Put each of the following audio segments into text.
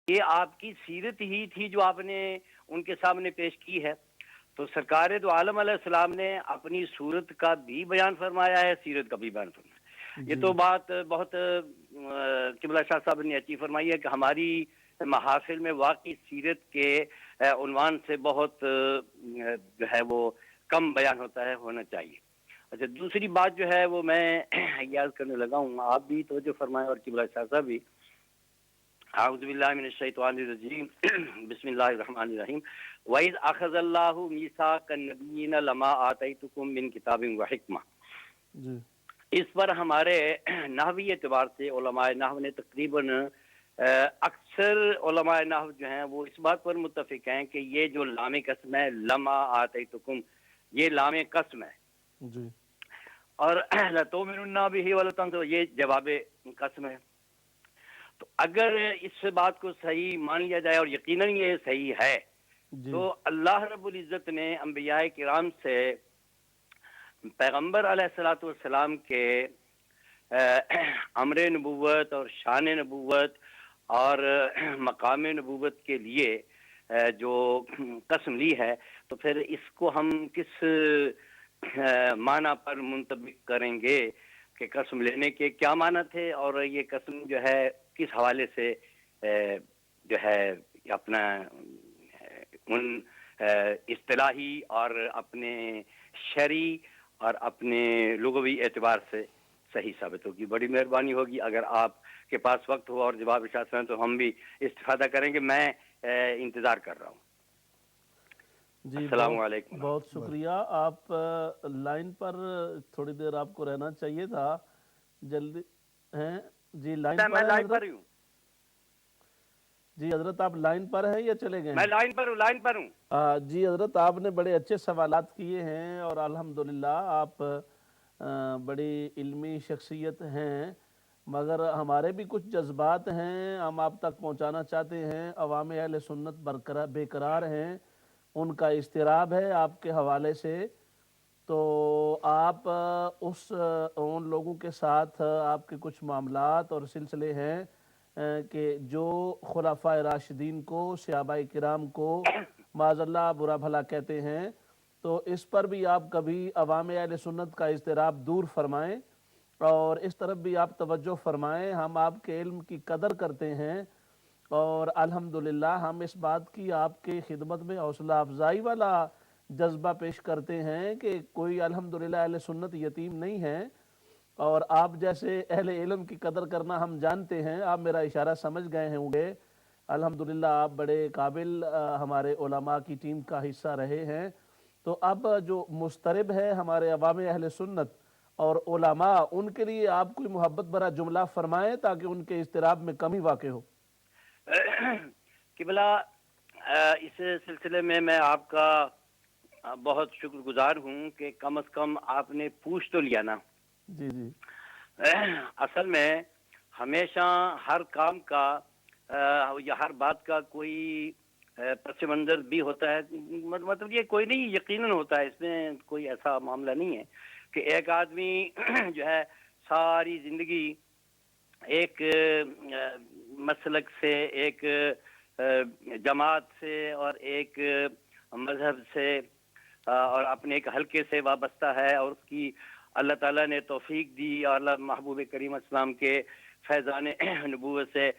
یہ آپ کی سیرت ہی تھی جو آپ نے ان کے سامنے پیش کی ہے. تو سرکار دو عالم علیہ السلام نے اپنی صورت کا بھی بیان فرمایا ہے، سیرت کا بھی بیان فرمایا ہے. یہ جی تو بات بہت قبلہ شاہ صاحب نے اچھی فرمائی ہے کہ ہماری محافل میں واقعی سیرت کے عنوان سے بہت جو ہے وہ کم بیان ہوتا ہے، ہونا چاہیے. اچھا، دوسری بات جو ہے وہ میں یاد کرنے لگا ہوں، آپ بھی توجہ فرمائیں اور قبلہ شاہ صاحب بھی. اعوذ باللہ من الشیطان الرجیم بسم اللہ الرحمن الرحیم. وَإِذْ أَخَذَ اللَّهُ مِيثَاقَ النَّبِيِّينَ لَمَا آتَيْتُكُم مِّن کِتَابٍ وَحِکْمَةٍ. جی اس پر ہمارے نحوی اعتبار سے علماء نحو نے تقریباً اکثر علماء نحو جو ہیں وہ اس بات پر متفق ہیں کہ یہ جو لام قسم ہے، لما آتیتکم، یہ لام قسم ہے. جی اور لَتُؤْمِنُنَّ بِهِ وَلَتَنصُرُنَّهُ یہ جواب قسم ہے. تو اگر اس بات کو صحیح مان لیا جائے، اور یقیناً یہ صحیح ہے، جی تو اللہ رب العزت نے انبیاء کرام سے پیغمبر علیہ الصلوۃ والسلام کے امر نبوت اور شان نبوت اور مقام نبوت کے لیے جو قسم لی ہے، تو پھر اس کو ہم کس معنی پر منطبق کریں گے کہ قسم لینے کے کیا معنی تھے، اور یہ قسم جو ہے کس حوالے سے جو ہے اپنا ان اصطلاحی اور اپنے شرعی اور اپنے لغوی اعتبار سے صحیح ثابت ہوگی. بڑی مہربانی ہوگی اگر آپ کے پاس وقت ہو اور جواب ارشاد کریں تو ہم بھی استفادہ کریں گے. میں انتظار کر رہا ہوں. جی السلام بہت علیکم. بہت شکریہ. آپ لائن پر تھوڑی دیر آپ کو رہنا چاہیے تھا، جلدی ہیں؟ جی لائن میں پر ہیں لائن حضرت؟ پر ہی ہوں. جی حضرت آپ لائن پر ہیں یا چلے گئے میں ہیں؟ لائن پر ہوں، لائن پر ہوں. جی حضرت آپ نے بڑے اچھے سوالات کیے ہیں، اور الحمدللہ آپ بڑی علمی شخصیت ہیں، مگر ہمارے بھی کچھ جذبات ہیں ہم آپ تک پہنچانا چاہتے ہیں. عوام اہل سنت بے قرار ہیں، ان کا اضطراب ہے آپ کے حوالے سے. تو آپ ان لوگوں کے ساتھ آپ کے کچھ معاملات اور سلسلے ہیں کہ جو خلفاء راشدین کو، صحابہ کرام کو معاذ اللہ برا بھلا کہتے ہیں، تو اس پر بھی آپ کبھی عوام اہل سنت کا اضطراب دور فرمائیں اور اس طرف بھی آپ توجہ فرمائیں. ہم آپ کے علم کی قدر کرتے ہیں، اور الحمدللہ ہم اس بات کی آپ کی خدمت میں حوصلہ افزائی والا جذبہ پیش کرتے ہیں کہ کوئی الحمدللہ اہل سنت یتیم نہیں ہے، اور آپ جیسے اہل علم کی قدر کرنا ہم جانتے ہیں. آپ میرا اشارہ سمجھ گئے ہوں گے. الحمدللہ آپ بڑے قابل ہمارے علماء کی ٹیم کا حصہ رہے ہیں. تو اب جو مضطرب ہے ہمارے عوام اہل سنت اور علماء، ان کے لیے آپ کوئی محبت بھرا جملہ فرمائیں تاکہ ان کے اضطراب میں کمی واقع ہو. قبلہ اس سلسلے میں آپ کا بہت شکر گزار ہوں کہ کم از کم آپ نے پوچھ تو لیا نا. جی جی اصل میں ہمیشہ ہر کام کا یا ہر بات کا کوئی پس منظر بھی ہوتا ہے. مطلب یہ کوئی نہیں، یقیناً ہوتا ہے، اس میں کوئی ایسا معاملہ نہیں ہے کہ ایک آدمی جو ہے ساری زندگی ایک مسلک سے، ایک جماعت سے اور ایک مذہب سے اور اپنے ایک حلقے سے وابستہ ہے، اور اس کی اللہ تعالیٰ نے توفیق دی اور اللہ محبوب کریم اسلام کے فیضان نبوت سے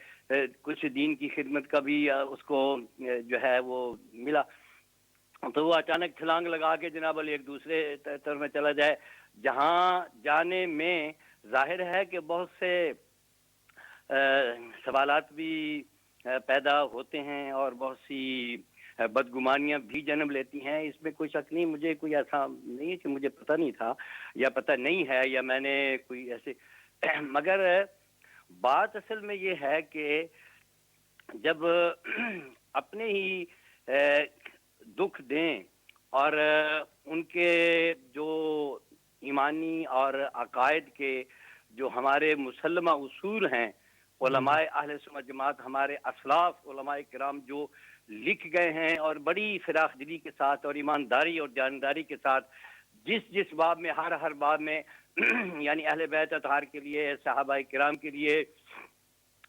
کچھ دین کی خدمت کا بھی اس کو جو ہے وہ ملا، تو وہ اچانک چھلانگ لگا کے جناب علی ایک دوسرے طرف میں چلا جائے، جہاں جانے میں ظاہر ہے کہ بہت سے سوالات بھی پیدا ہوتے ہیں اور بہت سی بدگمانیاں بھی جنم لیتی ہیں. اس میں کوئی شک نہیں، مجھے کوئی ایسا نہیں کہ مجھے پتہ نہیں تھا یا پتہ نہیں ہے یا میں نے کوئی ایسے مگر بات اصل میں یہ ہے کہ جب اپنے ہی دکھ دیں اور ان کے جو ایمانی اور عقائد کے جو ہمارے مسلمہ اصول ہیں، جی جی علماء اہل سنت جماعت، ہمارے اسلاف علماء کرام جو لکھ گئے ہیں اور بڑی فراخ دلی کے ساتھ اور ایمانداری اور جانداری کے ساتھ جس باب میں، ہر باب میں یعنی اہل بیت اطہار کے لیے، صحابہ کرام کے لیے،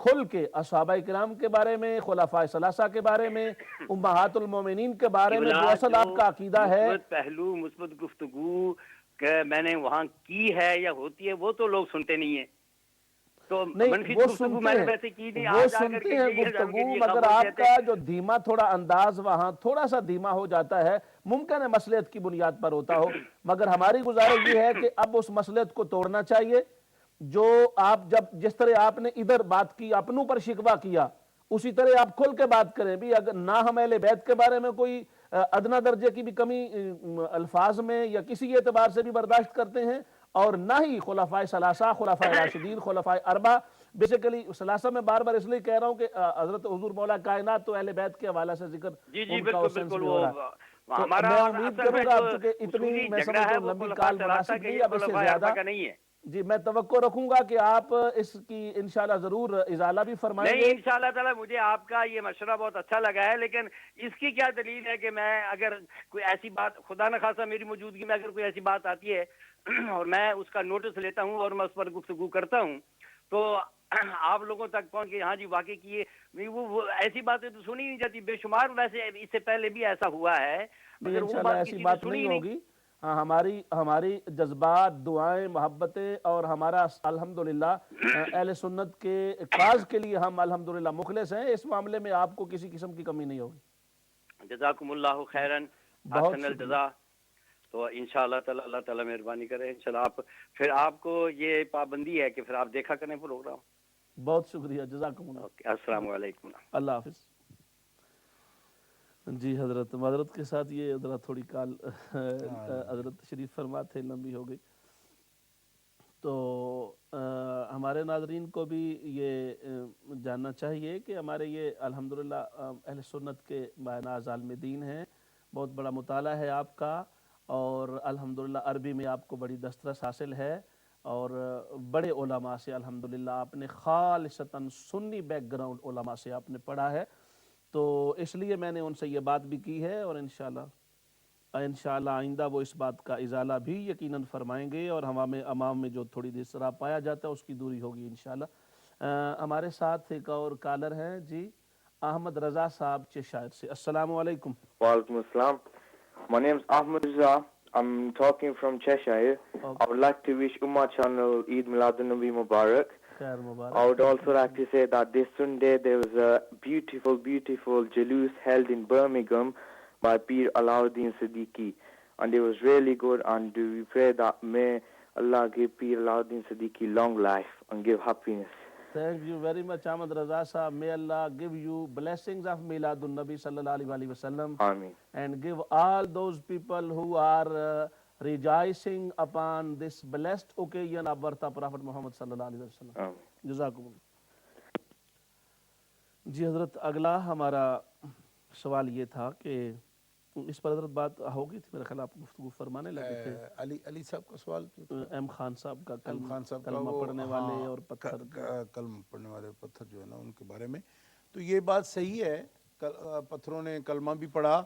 کھل کے اصحابہ کرام کے بارے میں، خلفائے ثلاثہ کے بارے میں، امہات المومنین کے بارے میں جو اصل آپ کا عقیدہ ہے، مثبت پہلو، مثبت گفتگو کہ میں نے وہاں کی ہے یا ہوتی ہے، وہ تو لوگ سنتے نہیں ہیں. تو نہیں منفی وہ گفتگو میں سنتے نے ہیں، ویسے کی نہیں، وہ آج آ کر سنتے کے ہیں یہی ہم گفتگو، یہ مگر خاموش آپ کہتے کا ہیں. جو دھیما تھوڑا انداز وہاں تھوڑا سا دھیما ہو جاتا ہے، ممکن ہے مصلحت کی بنیاد پر ہوتا ہو، مگر ہماری گزارش یہ ہے کہ اب اس مصلحت کو توڑنا چاہیے. جو آپ جس طرح آپ نے ادھر بات کی، اپنوں پر شکوہ کیا، اسی طرح آپ کھل کے بات کریں بھی. اگر نہ ہم اہل بیت کے بارے میں کوئی ادنا درجے کی بھی کمی الفاظ میں یا کسی اعتبار سے بھی برداشت کرتے ہیں، اور نہ ہی خلفائے ثلاثہ، خلفائے راشدین، خلفائے اربع. بیسیکلی ثلاثہ میں بار بار اس لیے کہہ رہا ہوں کہ حضرت حضور مولا کائنات تو اہل بیت کے حوالہ سے ذکر جی جی ان کا بالکل اس سینس بالکل. میں وہ ہو رہا ہے. تو ہمارا میں اور امید اصل میں کروں گا جو اب چونکہ اتنی اصولی میں جھگڑا سمجھتا ہے ہوں وہ لمبی خلفاء کال ثلاثہ مناسب کے نہیں، یہ اب اس سے خلفاء اربعہ زیادہ کا نہیں ہے. جی میں توقع رکھوں گا کہ آپ اس کی انشاءاللہ ضرور ازالہ بھی فرمائیں نہیں گے. انشاءاللہ تعالی مجھے آپ کا یہ مشورہ بہت اچھا لگا ہے، لیکن اس کی کیا دلیل ہے کہ میں اگر کوئی ایسی بات، خدا نخواستہ میری موجودگی میں اگر کوئی ایسی بات آتی ہے اور میں اس کا نوٹس لیتا ہوں اور میں اس پر گفتگو کرتا ہوں، تو آپ لوگوں تک پہنچ کے ہاں جی واقعی کی وہ ایسی باتیں تو سنی نہیں جاتی. بے شمار ویسے اس سے پہلے بھی ایسا ہوا ہے، نہیں مگر وہ انشاءاللہ بات ایسی کسی نے بات سنی نہیں ہی نہیں. ہوگی. ہاں ہماری جذبات، دعائیں، محبتیں اور ہمارا الحمدللہ اہل سنت کے کاز کے لیے ہم الحمدللہ مخلص ہیں. اس معاملے میں آپ کو کسی قسم کی کمی نہیں ہوگی. جزاکم اللہ خیرن، بہت احسن شکریہ. الجزا. تو انشاءاللہ تعالی اللہ تعالی مہربانی کرے. انشاءاللہ پھر آپ کو یہ پابندی ہے کہ پھر آپ دیکھا کریں پروگرام. بہت شکریہ، جزاکم اوکے، السلام اللہ. علیکم. اللہ حافظ. جی حضرت معذرت کے ساتھ یہ حضرت تھوڑی کال حضرت تشریف فرما تھے، لمبی ہو گئی. تو ہمارے ناظرین کو بھی یہ جاننا چاہیے کہ ہمارے یہ الحمدللہ اہل سنت کے معناز عالم دین ہیں. بہت بڑا مطالعہ ہے آپ کا، اور الحمدللہ عربی میں آپ کو بڑی دسترس حاصل ہے، اور بڑے علماء سے الحمدللہ آپ نے خالصتاً سنی بیک گراؤنڈ علماء سے آپ نے پڑھا ہے. تو اس لیے میں نے ان سے یہ بات بھی کی ہے، اور انشاءاللہ آئندہ وہ اس بات کا ازالہ بھی یقیناً فرمائیں گے، اور عوام میں جو تھوڑی دیر سراب پایا جاتا ہے اس کی دوری ہوگی انشاءاللہ. ہمارے ساتھ ایک اور کالر ہیں جی، احمد رضا صاحب چشائر سے. السلام علیکم. Walaikum Assalam. My name is Ahmed Rizza. I'm talking from Cheshire. I would like to wish Ummah channel Eid Miladun Nabi Mubarak. خیر I Mubarak. would also like to say that this Sunday there was a beautiful Jalous held in Birmingham by Peer Alauddin Siddiqui. And it was really good, and we pray that may Allah give Peer Alauddin Siddiqui long life and give happiness. Thank you very much Ahmad Raza Sahab. May Allah give you blessings of Miladun Nabi sallallahu alaihi wasallam, Ameen. and give all those people who are rejoicing upon this blessed occasion of birth of Prophet Muhammad sallallahu alaihi wasallam. Ameen. جزاکم. جی حضرت اگلا ہمارا سوال یہ تھا کہ اس پر حضرت بات ہوگی تھی، میرے خیال آپ گفتگو فرمانے لگے تھے. علی صاحب کا سوال جو تھا، ایم خان صاحب کا ایم خان صاحب کا، کلمہ وہ پڑھنے والے اور پتھر. کلمہ پڑھنے والے پتھر جو ہے نا ان کے بارے میں، تو یہ بات صحیح ہے. پتھروں نے کلمہ بھی پڑھا،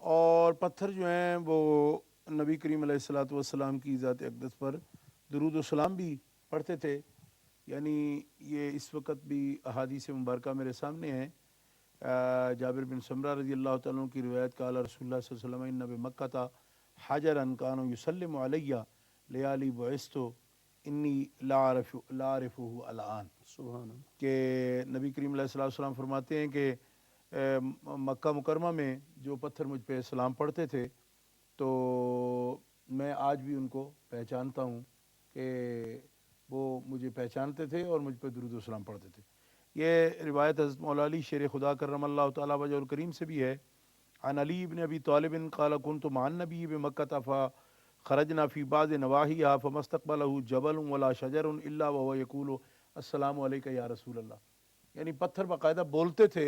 اور پتھر جو ہیں وہ نبی کریم علیہ الصلوۃ والسلام کی ذات اقدس پر درود و سلام بھی پڑھتے تھے. یعنی یہ اس وقت بھی احادیث مبارکہ میرے سامنے ہیں. جابر بن سمرہ رضی اللہ تعالیٰ عنہ کی روایت، قال رسول اللہ صلی اللہ علیہ وسلم ان بمکہ حجرا کانوا یسلم علی لیالی بعثت انی لا اعرفہ الان. سبحان اللہ. کہ نبی کریم علیہ الصلوۃ والسلام فرماتے ہیں کہ مکہ مکرمہ میں جو پتھر مجھ پہ سلام پڑھتے تھے تو میں آج بھی ان کو پہچانتا ہوں کہ وہ مجھے پہچانتے تھے اور مجھ پہ درود و سلام پڑھتے تھے. یہ روایت حضرت مولا علی شیر خدا کرم اللہ تعالیٰ وجہ الکریم سے بھی ہے. عن علی بن ابی طالب قال كنت مع النبی بمکہ فخرجنا فی بعض نواحیها فما استقبله جبل ولا شجر الا وهو يقول السلام علیکم یا رسول اللہ. یعنی پتھر باقاعدہ بولتے تھے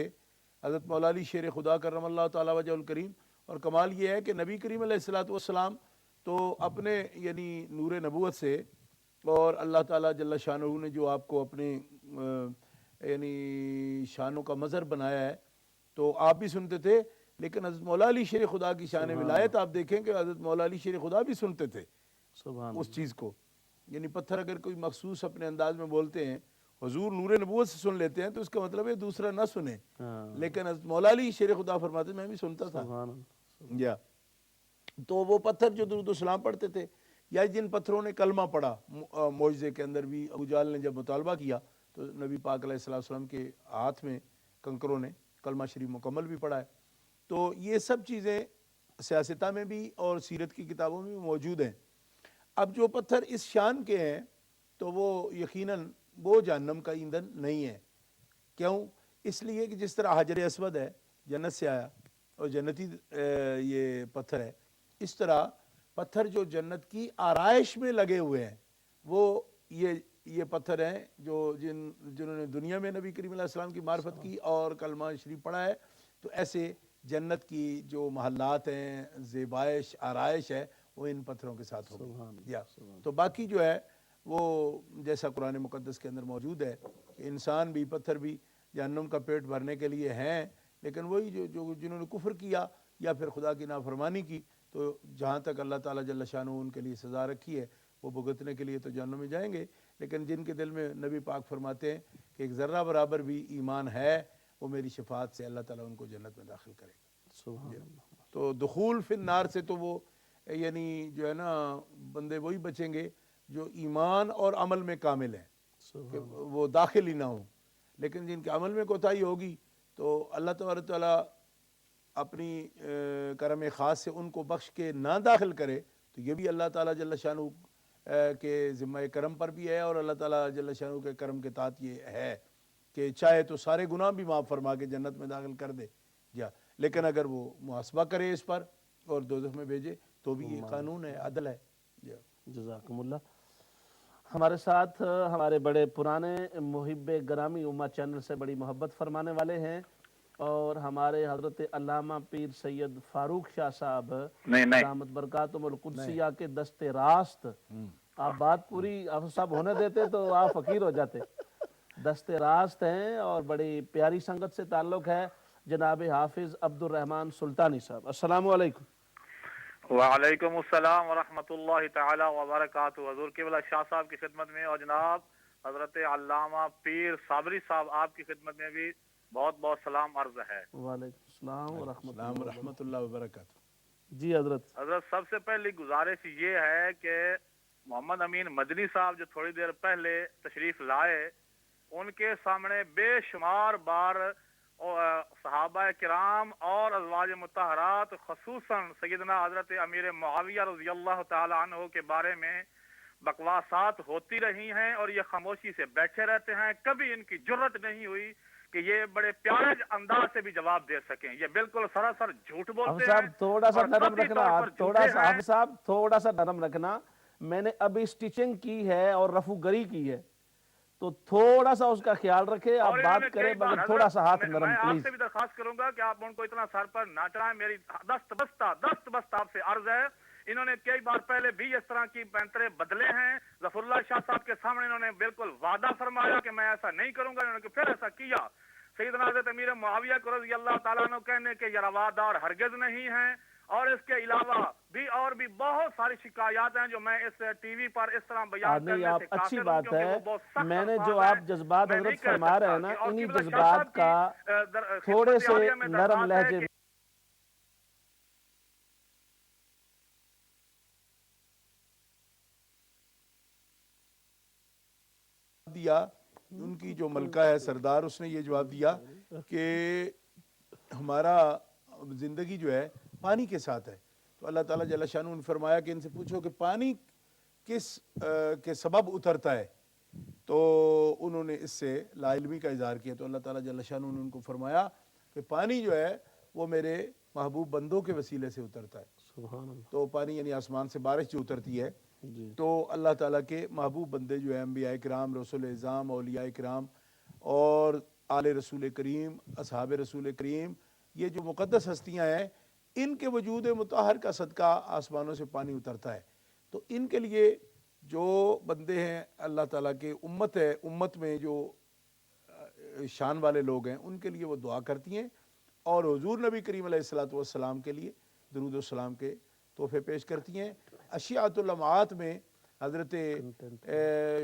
حضرت مولا علی شیر خدا کرم اللہ تعالیٰ وجہ الکریم. اور کمال یہ ہے کہ نبی کریم علیہ الصلوۃ والسلام تو اپنے یعنی نور نبوت سے، اور اللہ تعالیٰ جل شانہ نے جو آپ کو اپنے یعنی شانوں کا مظہر بنایا ہے، تو آپ بھی سنتے تھے. لیکن حضرت مولا علی شیر خدا کی شان ولایت آپ دیکھیں کہ حضرت مولا علی شیر خدا بھی سنتے تھے سبحان اس چیز کو. یعنی پتھر اگر کوئی مخصوص اپنے انداز میں بولتے ہیں حضور نور نبوت سے سن لیتے ہیں تو اس کا مطلب ہے دوسرا نہ سنیں. ہاں لیکن حضرت مولا علی شیر خدا فرماتے ہیں میں بھی سنتا تھا. سبحان اللہ. یا تو وہ پتھر جو درود و سلام پڑھتے تھے یا جن پتھروں نے کلمہ پڑھا، معجزے کے اندر بھی ابو جہل نے جب مطالبہ کیا تو نبی پاک علیہ الصلوۃ والسلام کے ہاتھ میں کنکروں نے کلمہ شریف مکمل بھی پڑھا ہے. تو یہ سب چیزیں سیاستہ میں بھی اور سیرت کی کتابوں میں بھی موجود ہیں. اب جو پتھر اس شان کے ہیں تو وہ یقیناً وہ جہنم کا ایندھن نہیں ہے. کیوں؟ اس لیے کہ جس طرح حجر اسود ہے جنت سے آیا اور جنتی یہ پتھر ہے، اس طرح پتھر جو جنت کی آرائش میں لگے ہوئے ہیں وہ یہ پتھر ہیں جو جنہوں نے دنیا میں نبی کریم علیہ السلام کی معرفت کی اور کلمہ شریف پڑھا ہے، تو ایسے جنت کی جو محلات ہیں، زیبائش، آرائش ہے، وہ ان پتھروں کے ساتھ ہوگی. تو باقی جو ہے وہ جیسا قرآن مقدس کے اندر موجود ہے کہ انسان بھی پتھر بھی جہنم کا پیٹ بھرنے کے لیے ہیں، لیکن وہی جو جنہوں نے کفر کیا یا پھر خدا کی نافرمانی کی، تو جہاں تک اللہ تعالیٰ جل شانہ ان کے لیے سزا رکھی ہے وہ بھگتنے کے لیے تو جہنم میں جائیں گے. لیکن جن کے دل میں نبی پاک فرماتے ہیں کہ ایک ذرہ برابر بھی ایمان ہے، وہ میری شفاعت سے اللہ تعالیٰ ان کو جنت میں داخل کرے گا. سبحان اللہ. تو دخول فی النار سے تو وہ یعنی جو ہے نا بندے وہی بچیں گے جو ایمان اور عمل میں کامل ہیں کہ وہ داخل ہی نہ ہوں. لیکن جن کے عمل میں کوتاہی ہوگی تو اللہ تبارک تعالیٰ اپنی کرم خاص سے ان کو بخش کے نہ داخل کرے، تو یہ بھی اللہ تعالیٰ جل شانہ کے ذمہ کرم پر بھی ہے، اور اللہ تعالیٰ جل شانہ کے کرم کے تحت یہ ہے کہ چاہے تو سارے گناہ بھی معاف فرما کے جنت میں داخل کر دے. لیکن اگر وہ محاسبہ کرے اس پر اور دوزخ میں بھیجے تو بھی یہ قانون ہے، عدل ہے. جزاکم اللہ. ہمارے ساتھ ہمارے بڑے پرانے محب گرامی امہ چینل سے بڑی محبت فرمانے والے ہیں اور ہمارے حضرت علامہ پیر سید فاروق شاہ صاحب دامت برکاتہم القدسیہ کے دست راست. آپ بات پوری آپ صاحب ہونے دیتے تو آپ فقیر ہو جاتے. دست راست ہیں اور بڑی پیاری سنگت سے تعلق ہے جناب حافظ عبد الرحمن سلطانی صاحب. السلام علیکم. وعلیکم السلام ورحمۃ اللہ تعالی وبرکاتہ. حضور قبلہ شاہ صاحب کی خدمت میں اور جناب حضرت علامہ پیر صابری صاحب آپ کی خدمت میں بھی بہت بہت سلام عرض ہے. وعلیکم السلام ورحمۃ اللہ وبرکاتہ. جی حضرت. سب سے پہلی گزارش یہ ہے کہ محمد امین مدنی صاحب جو تھوڑی دیر پہلے تشریف لائے، ان کے سامنے بے شمار بار صحابہ کرام اور ازواج مطہرات خصوصاً سیدنا حضرت امیر معاویہ رضی اللہ تعالی عنہ کے بارے میں بکواسات ہوتی رہی ہیں اور یہ خاموشی سے بیٹھے رہتے ہیں. کبھی ان کی جرت نہیں ہوئی کہ یہ بڑے پیارے انداز سے بھی جواب دے سکیں. یہ بالکل سراسر جھوٹ بولتے ہیں. تھوڑا سا نرم رکھنا، تھوڑا سا نرم رکھنا. میں نے ابھی سٹیچنگ کی ہے اور رفو گری کی ہے تو تھوڑا سا اس کا خیال رکھے. آپ بات کریں مگر تھوڑا سا ہاتھ نرم میں آپ پلیز. سے بھی درخواست کروں گا کہ آپ ان کو اتنا سر پر نہ چڑھائیں. میری دست بستہ آپ سے عرض ہے. انہوں نے کئی بار پہلے بھی اس طرح کی پینترے بدلے ہیں. ظفر اللہ شاہ صاحب کے سامنے انہوں نے بالکل وعدہ فرمایا کہ میں ایسا نہیں کروں گا، انہوں نے پھر ایسا کیا. سیدنا حضرت امیر معاویہ کو رضی اللہ تعالیٰ عنہ کہنے کہ یہ روادار ہرگز نہیں ہیں. اور اس کے علاوہ بھی بہت ساری شکایات ہیں جو میں اس ٹی وی پر اس طرح بیان کرنے سے قاصر اچھی ہوں بات کیونکہ ہے. وہ بہت سخت میں نے الفاظ جو ہیں. آپ جذبات میں نہیں حضرت کہہ فرما رہے ہیں سکتا نا، کہ اور انہی قبلہ شاہ جذبات صاحب کا کی تھوڑے خدمت سے عالیہ میں نرم درخواست ہے لہجے کہ دیا. ان کی جو ملکہ ہے سردار، اس نے یہ جواب دیا کہ ہمارا زندگی جو ہے پانی کے ساتھ ہے. تو اللہ تعالیٰ جل شانہ نے فرمایا کہ ان سے پوچھو کہ پانی کس کے سبب اترتا ہے. تو انہوں نے اس سے لا علمی کا اظہار کیا. تو اللہ تعالیٰ جل شانہ نے ان کو فرمایا کہ پانی جو ہے وہ میرے محبوب بندوں کے وسیلے سے اترتا ہے. سبحان اللہ. تو پانی یعنی آسمان سے بارش جو اترتی ہے جی. تو اللہ تعالیٰ کے محبوب بندے جو ہیں انبیاء کرام، رسول اعظام، اولیاء کرام اور آل رسول کریم، اصحاب رسول کریم، یہ جو مقدس ہستیاں ہیں، ان کے وجود مطہر کا صدقہ آسمانوں سے پانی اترتا ہے. تو ان کے لیے جو بندے ہیں اللہ تعالیٰ کے امت ہے، امت میں جو شان والے لوگ ہیں، ان کے لیے وہ دعا کرتی ہیں اور حضور نبی کریم علیہ الصلوۃ والسلام کے لیے درود و سلام کے تحفے پیش کرتی ہیں. اشیاءۃ اللمعات میں حضرت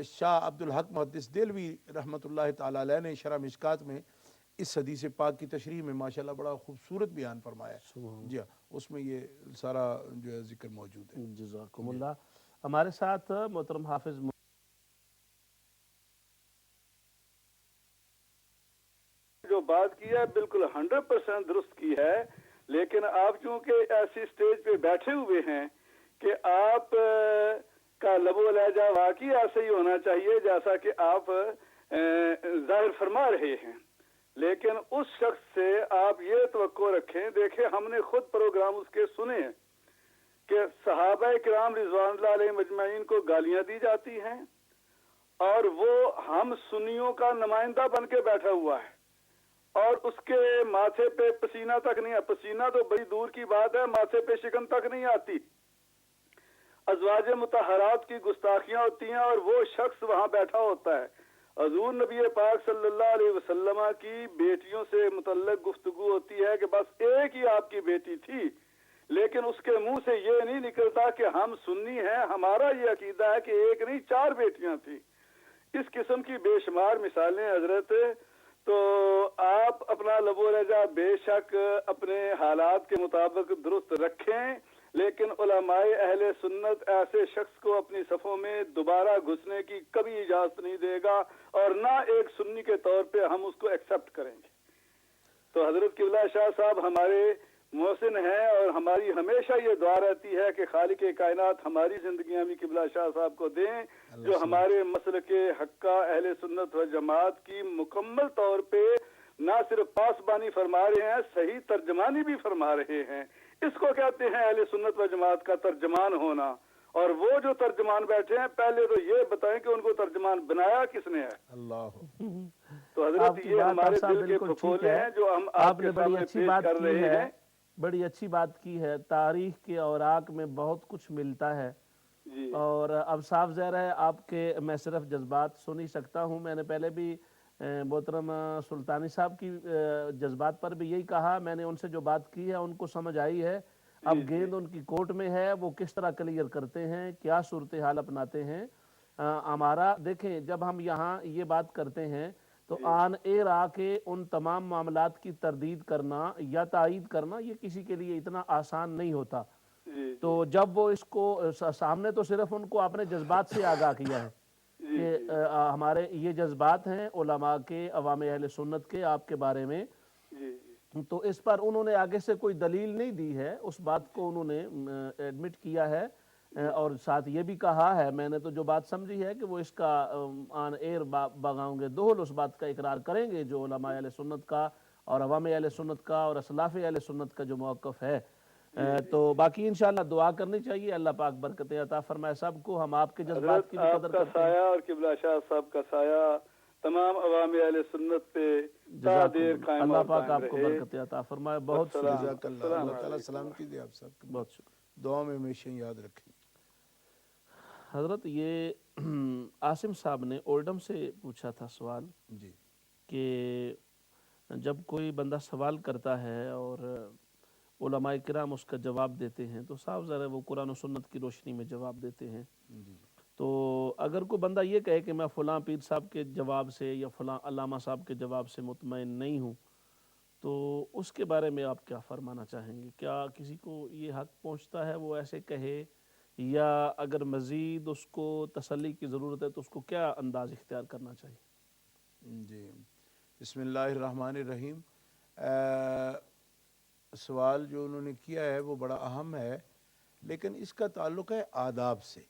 شاہ عبدالحق محدث دہلوی رحمۃ اللہ تعالی علیہ نے شرح مشکات میں اس حدیث پاک کی تشریح میں ماشاءاللہ بڑا خوبصورت بیان فرمایا ہے. جی ہاں، اس میں یہ سارا جو ہے ذکر موجود ہے. جزاکم اللہ. ہمارے ساتھ محترم حافظ جو بات کی ہے بالکل 100% درست کی ہے، لیکن آپ چونکہ ایسی سٹیج پہ بیٹھے ہوئے ہیں کہ آپ کا لب و لہجہ واقعی ایسے ہی ہونا چاہیے جیسا کہ آپ ظاہر فرما رہے ہیں، لیکن اس شخص سے آپ یہ توقع رکھیں. دیکھیں، ہم نے خود پروگرام اس کے سنے ہیں کہ صحابہ کرام رضوان اللہ علیہ مجمعین کو گالیاں دی جاتی ہیں اور وہ ہم سنیوں کا نمائندہ بن کے بیٹھا ہوا ہے اور اس کے ماتھے پہ پسینہ تک نہیں ہے. پسینہ تو بڑی دور کی بات ہے، ماتھے پہ شکن تک نہیں آتی. ازواج مطہرات کی گستاخیاں ہوتی ہیں اور وہ شخص وہاں بیٹھا ہوتا ہے. حضور نبی پاک صلی اللہ علیہ وسلم کی بیٹیوں سے متعلق گفتگو ہوتی ہے کہ بس ایک ہی آپ کی بیٹی تھی، لیکن اس کے منہ سے یہ نہیں نکلتا کہ ہم سنی ہیں، ہمارا یہ عقیدہ ہے کہ ایک نہیں 4 بیٹیاں تھیں. اس قسم کی بے شمار مثالیں حضرت. تو آپ اپنا لب و لہجہ بے شک اپنے حالات کے مطابق درست رکھیں، لیکن علماء اہل سنت ایسے شخص کو اپنی صفوں میں دوبارہ گھسنے کی کبھی اجازت نہیں دے گا اور نہ ایک سنی کے طور پہ ہم اس کو ایکسپٹ کریں گے. تو حضرت قبلہ شاہ صاحب ہمارے محسن ہیں اور ہماری ہمیشہ یہ دعا رہتی ہے کہ خالق کائنات ہماری زندگیاں بھی قبلہ شاہ صاحب کو دیں، جو ہمارے مسلک حقہ اہل سنت و جماعت کی مکمل طور پہ نہ صرف پاسبانی فرما رہے ہیں، صحیح ترجمانی بھی فرما رہے ہیں. اس کو کہتے ہیں اہل سنت و جماعت کا ترجمان ہونا. اور وہ جو ترجمان بیٹھے ہیں، پہلے تو یہ بتائیں کہ ان کو ترجمان بنایا کس نے ہے. اللہ. تو حضرت یہ ہمارے دل کے پھپھولے ہیں جو ہم آپ کے سامنے پیش کر رہے ہیں. بڑی اچھی بات کی ہے. تاریخ کے اوراق میں بہت کچھ ملتا ہے جی. اور اب صاف ظاہر ہے آپ کے میں صرف جذبات سن ہی سکتا ہوں. میں نے پہلے بھی محترم سلطانی صاحب کی جذبات پر بھی یہی کہا. میں نے ان سے جو بات کی ہے ان کو سمجھ آئی ہے. اب گیند ان کی کورٹ میں ہے، وہ کس طرح کلیئر کرتے ہیں، کیا صورتحال اپناتے ہیں. ہمارا دیکھیں، جب ہم یہاں یہ بات کرتے ہیں تو آن ایر آ کے ان تمام معاملات کی تردید کرنا یا تائید کرنا یہ کسی کے لیے اتنا آسان نہیں ہوتا. تو جب وہ اس کو سامنے تو صرف ان کو اپنے جذبات سے آگاہ کیا ہے کہ ہمارے یہ جذبات ہیں علماء کے، عوام اہل سنت کے آپ کے بارے میں، تو اس پر انہوں نے آگے سے کوئی دلیل نہیں دی ہے. اس بات کو انہوں نے ایڈمٹ کیا ہے اور ساتھ یہ بھی کہا ہے. میں نے تو جو بات سمجھی ہے کہ وہ اس کا آن ایئر بغاؤں گے دہل اس بات کا اقرار کریں گے جو علماء اہل سنت کا اور عوام اہل سنت کا اور اسلاف اہل سنت کا جو موقف ہے. تو باقی انشاءاللہ دعا کرنی چاہیے. اللہ پاک برکت عطا فرمائے سب کو. ہم آپ کے جذبات کی بھی قدر کرتے ہیں. آپ کا سایہ اور قبلہ شاہ صاحب کا سایہ تمام عوام اہل سنت پہ تا دیر قائم. اللہ پاک آپ کو برکت عطا فرمائے. بہت جزاک اللہ. اللہ تعالیٰ سلامتی دے آپ سب کو. بہت شکریہ. دعا میں ہمیشہ یاد رکھیں. حضرت یہ عاصم صاحب نے اولڈم سے پوچھا تھا سوال جی کہ جب کوئی بندہ سوال کرتا ہے اور علماء کرام اس کا جواب دیتے ہیں تو صاف ظاہر ہے وہ قرآن و سنت کی روشنی میں جواب دیتے ہیں. تو اگر کوئی بندہ یہ کہے کہ میں فلاں پیر صاحب کے جواب سے یا فلاں علامہ صاحب کے جواب سے مطمئن نہیں ہوں تو اس کے بارے میں آپ کیا فرمانا چاہیں گے؟ کیا کسی کو یہ حق پہنچتا ہے وہ ایسے کہے، یا اگر مزید اس کو تسلی کی ضرورت ہے تو اس کو کیا انداز اختیار کرنا چاہیے؟ جی بسم اللہ الرحمن الرحیم. سوال جو انہوں نے کیا ہے وہ بڑا اہم ہے، لیکن اس کا تعلق ہے آداب سے.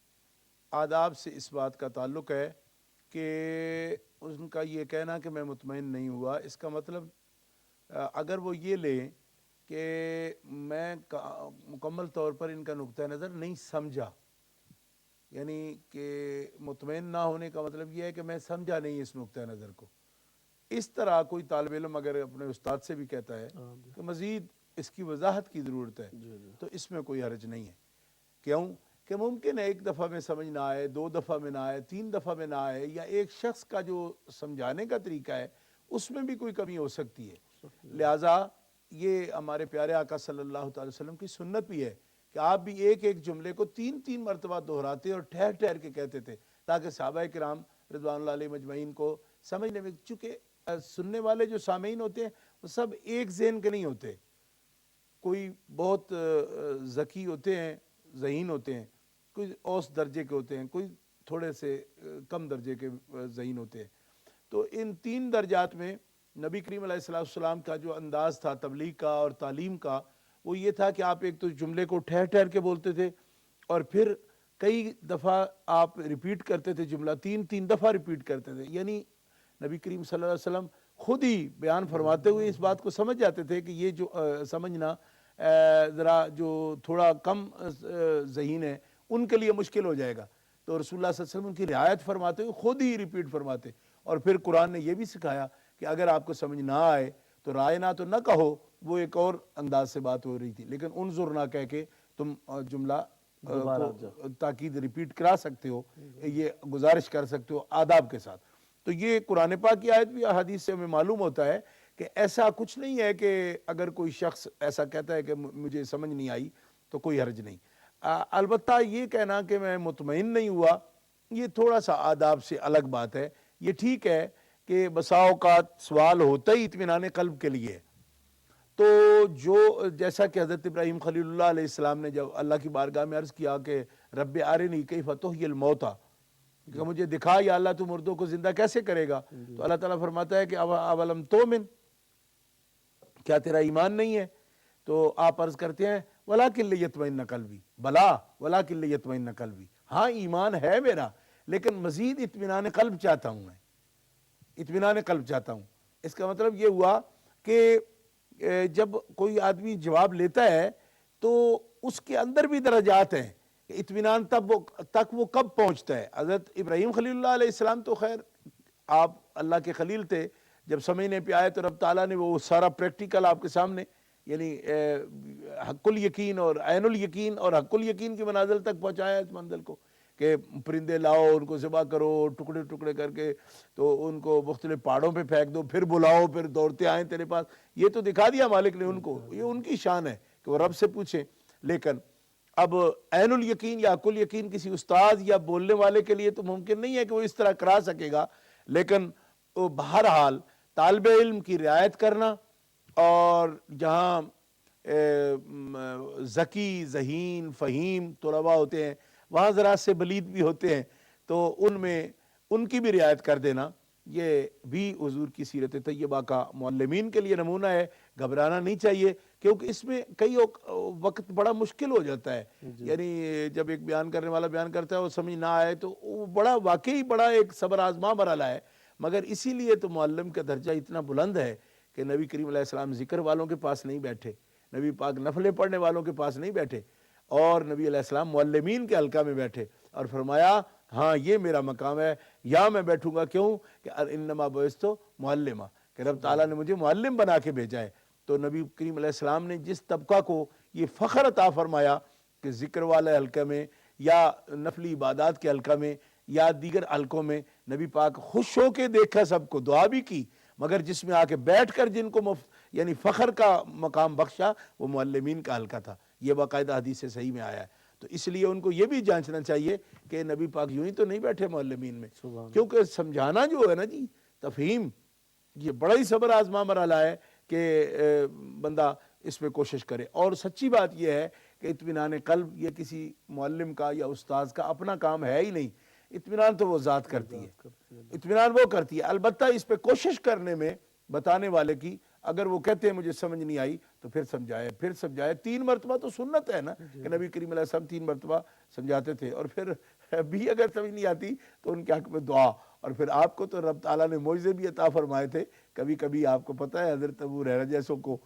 آداب سے اس بات کا تعلق ہے کہ ان کا یہ کہنا کہ میں مطمئن نہیں ہوا، اس کا مطلب اگر وہ یہ لیں کہ میں مکمل طور پر ان کا نقطہ نظر نہیں سمجھا، یعنی کہ مطمئن نہ ہونے کا مطلب یہ ہے کہ میں سمجھا نہیں اس نقطہ نظر کو. اس طرح کوئی طالب علم اگر اپنے استاد سے بھی کہتا ہے کہ مزید اس کی وضاحت کی ضرورت ہے تو اس میں کوئی حرج نہیں ہے. کیوں کہ ممکن ہے ایک دفعہ میں سمجھ نہ آئے، 2 دفعہ میں نہ آئے، 3 دفعہ میں نہ آئے، یا ایک شخص کا جو سمجھانے کا طریقہ ہے اس میں بھی کوئی کمی ہو سکتی ہے. لہٰذا یہ ہمارے پیارے آقا صلی اللہ تعالی وسلم کی سنت بھی ہے کہ کہ آپ بھی ایک ایک جملے کو 3 مرتبہ دہراتے اور ٹھہر ٹھہر کے کہتے تھے تاکہ صحابہ کرام رضوان اللہ علیہ مجمعین کو سمجھنے میں، چونکہ سننے والے جو سامعین ہوتے ہیں وہ سب ایک ذہن کے نہیں ہوتے، کوئی بہت ذکی ہوتے ہیں، ذہین ہوتے ہیں، کوئی اوسط درجے کے ہوتے ہیں، کوئی تھوڑے سے کم درجے کے ذہین ہوتے ہیں۔ تو ان 3 درجات میں نبی کریم علیہ السلام کا جو انداز تھا تبلیغ کا اور تعلیم کا، وہ یہ تھا کہ آپ ایک تو جملے کو ٹھہر ٹھہر کے بولتے تھے، اور پھر کئی دفعہ آپ ریپیٹ کرتے تھے، جملہ 3 دفعہ ریپیٹ کرتے تھے، یعنی نبی کریم صلی اللہ علیہ وسلم خود ہی بیان فرماتے ہوئے اس بات کو سمجھ جاتے تھے کہ یہ جو سمجھنا ذرا جو تھوڑا کم ذہین ہے ان کے لیے مشکل ہو جائے گا، تو رسول اللہ صلی اللہ علیہ وسلم ان کی رعایت فرماتے ہوئے خود ہی ریپیٹ فرماتے۔ اور پھر قرآن نے یہ بھی سکھایا کہ اگر آپ کو سمجھ نہ آئے تو رائے نہ تو نہ کہو، وہ ایک اور انداز سے بات ہو رہی تھی، لیکن انظر نہ کہہ کے تم جملہ تاکید ریپیٹ کرا سکتے ہو، یہ گزارش کر سکتے ہو آداب کے ساتھ۔ تو یہ قرآن پاک کی آیت بھی احادیث سے ہمیں معلوم ہوتا ہے کہ ایسا کچھ نہیں ہے کہ اگر کوئی شخص ایسا کہتا ہے کہ مجھے سمجھ نہیں آئی تو کوئی حرج نہیں۔ البتہ یہ کہنا کہ میں مطمئن نہیں ہوا، یہ تھوڑا سا آداب سے الگ بات ہے۔ یہ ٹھیک ہے کہ بسا اوقات سوال ہوتا ہی اطمینان قلب کے لیے، تو جو جیسا کہ حضرت ابراہیم خلیل اللہ علیہ السلام نے جب اللہ کی بارگاہ میں عرض کیا کہ رب ارنی کیف تحیی الموتیٰ، کہ مجھے دکھا یا اللہ تو مردوں کو زندہ کیسے کرے گا، تو اللہ تعالیٰ فرماتا ہے کہ اولم تؤمن، کیا تیرا ایمان نہیں ہے؟ تو آپ عرض کرتے ہیں ولیکن لیطمئن قلبی، بلا ولیکن لیطمئن قلبی، ہاں ایمان ہے میرا لیکن مزید اطمینان قلب چاہتا ہوں، میں اطمینان قلب چاہتا ہوں۔ اس کا مطلب یہ ہوا کہ جب کوئی آدمی جواب لیتا ہے تو اس کے اندر بھی درجات ہیں، اطمینان تک وہ کب پہنچتا ہے۔ حضرت ابراہیم خلیل اللہ علیہ السلام تو خیر آپ اللہ کے خلیل تھے، جب سمجھنے پہ آئے تو رب تعالیٰ نے وہ سارا پریکٹیکل آپ کے سامنے، یعنی حق الیقین اور عین الیقین اور حق الیقین کی منازل تک پہنچایا اس منزل کو، کہ پرندے لاؤ، ان کو ذبح کرو ٹکڑے ٹکڑے کر کے، تو ان کو مختلف پہاڑوں پہ پھینک دو، پھر بلاؤ، پھر دوڑتے آئیں تیرے پاس۔ یہ تو دکھا دیا مالک نے ان کو، یہ ان کی شان ہے کہ وہ رب سے پوچھیں۔ لیکن اب عین الیقین یا حق الیقین کسی استاد یا بولنے والے کے لیے تو ممکن نہیں ہے کہ وہ اس طرح کرا سکے گا، لیکن بہرحال طالب علم کی رعایت کرنا، اور جہاں ذکی ذہین فہیم طلباء ہوتے ہیں وہاں ذرا سے بلید بھی ہوتے ہیں، تو ان میں ان کی بھی رعایت کر دینا، یہ بھی حضور کی سیرت طیبہ کا معلمین کے لیے نمونہ ہے۔ گھبرانا نہیں چاہیے، کیونکہ اس میں کئی وقت بڑا مشکل ہو جاتا ہے، یعنی جب ایک بیان کرنے والا بیان کرتا ہے وہ سمجھ نہ آئے تو وہ بڑا واقعی بڑا ایک صبر آزما مرحلہ ہے۔ مگر اسی لیے تو معلم کا درجہ اتنا بلند ہے کہ نبی کریم علیہ السلام ذکر والوں کے پاس نہیں بیٹھے، نبی پاک نفلیں پڑھنے والوں کے پاس نہیں بیٹھے، اور نبی علیہ السلام معلمین کے حلقہ میں بیٹھے اور فرمایا ہاں یہ میرا مقام ہے، یا میں بیٹھوں گا، کیوں کہ انما بعثت معلما، کہ رب تعالیٰ نے مجھے معلم بنا کے بھیجا ہے۔ تو نبی کریم علیہ السلام نے جس طبقہ کو یہ فخر عطا فرمایا کہ ذکر والے حلقے میں یا نفلی عبادات کے حلقہ میں یا دیگر حلقوں میں نبی پاک خوش ہو کے دیکھا، سب کو دعا بھی کی، مگر جس میں آ کے بیٹھ کر جن کو یعنی فخر کا مقام بخشا وہ معلمین کا حلقہ تھا۔ یہ باقاعدہ حدیث سے صحیح میں آیا ہے۔ تو اس لیے ان کو یہ بھی جانچنا چاہیے کہ نبی پاک یوں ہی تو نہیں بیٹھے معلمین میں، کیونکہ سمجھانا جو ہے نا جی، تفہیم، یہ بڑا ہی صبر آزما مرحلہ ہے کہ بندہ اس میں کوشش کرے۔ اور سچی بات یہ ہے کہ اطمینان قلب یہ کسی معلم کا یا استاذ کا اپنا کام ہے ہی نہیں، اطمینان تو وہ ذات کرتی ہے، اطمینان وہ کرتی ہے۔ البتہ اس پہ کوشش کرنے میں بتانے والے کی، اگر وہ کہتے ہیں مجھے سمجھ نہیں آئی تو پھر سمجھائے 3 مرتبہ تو سنت ہے نا کہ نبی کریم علیہ السلام 3 مرتبہ سمجھاتے تھے، اور پھر بھی اگر سمجھ نہیں آتی تو ان کے حق میں دعا۔ اور پھر آپ کو تو رب تعالیٰ نے معجزے بھی عطا فرمائے تھے، کبھی کبھی آپ کو پتہ ہے حضرت ابو ہریرہ جیسوں کو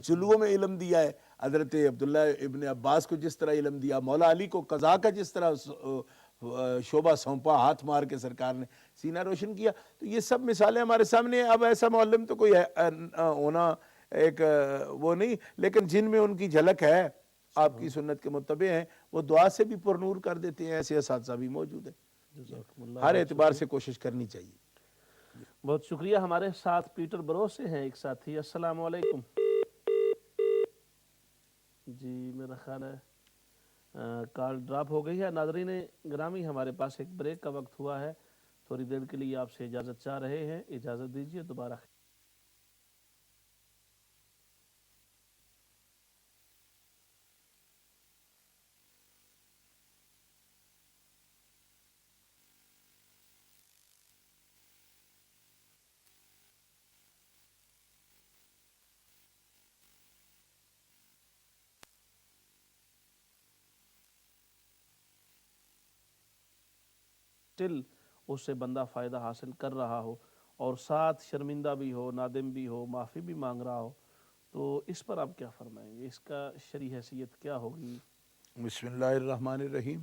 چلووں میں علم دیا ہے، حضرت عبداللہ ابن عباس کو جس طرح علم دیا، مولا علی کو قضاء کا جس طرح شعبہ سونپا، ہاتھ مار کے سرکار نے سینہ روشن کیا، تو یہ سب مثالیں ہمارے سامنے ہیں۔ اب ایسا معلم تو کوئی ہونا ایک وہ نہیں، لیکن جن میں ان کی جھلک ہے، آپ کی سنت کے متبع ہیں، وہ دعا سے بھی پرنور کر دیتے ہیں۔ ایسے اساتذہ بھی موجود ہیں، ہر اعتبار سے کوشش کرنی چاہیے۔ بہت شکریہ۔ ہمارے ساتھ پیٹر برو سے ہیں ایک ساتھی۔ السلام علیکم جی، میں خیال ہے کال ڈراپ ہو گئی ہے. ناظرین گرامی ہمارے پاس ایک بریک کا وقت ہوا ہے, تھوڑی دیر کے لیے آپ سے اجازت چاہ رہے ہیں, اجازت دیجیے. دوبارہ اسٹل اس سے بندہ فائدہ حاصل کر رہا ہو اور ساتھ شرمندہ بھی ہو, نادم بھی ہو, معافی بھی مانگ رہا ہو, تو اس پر آپ کیا فرمائیں گے؟ اس کا شرعی حیثیت کیا ہوگی؟ بسم اللہ الرحمن الرحیم.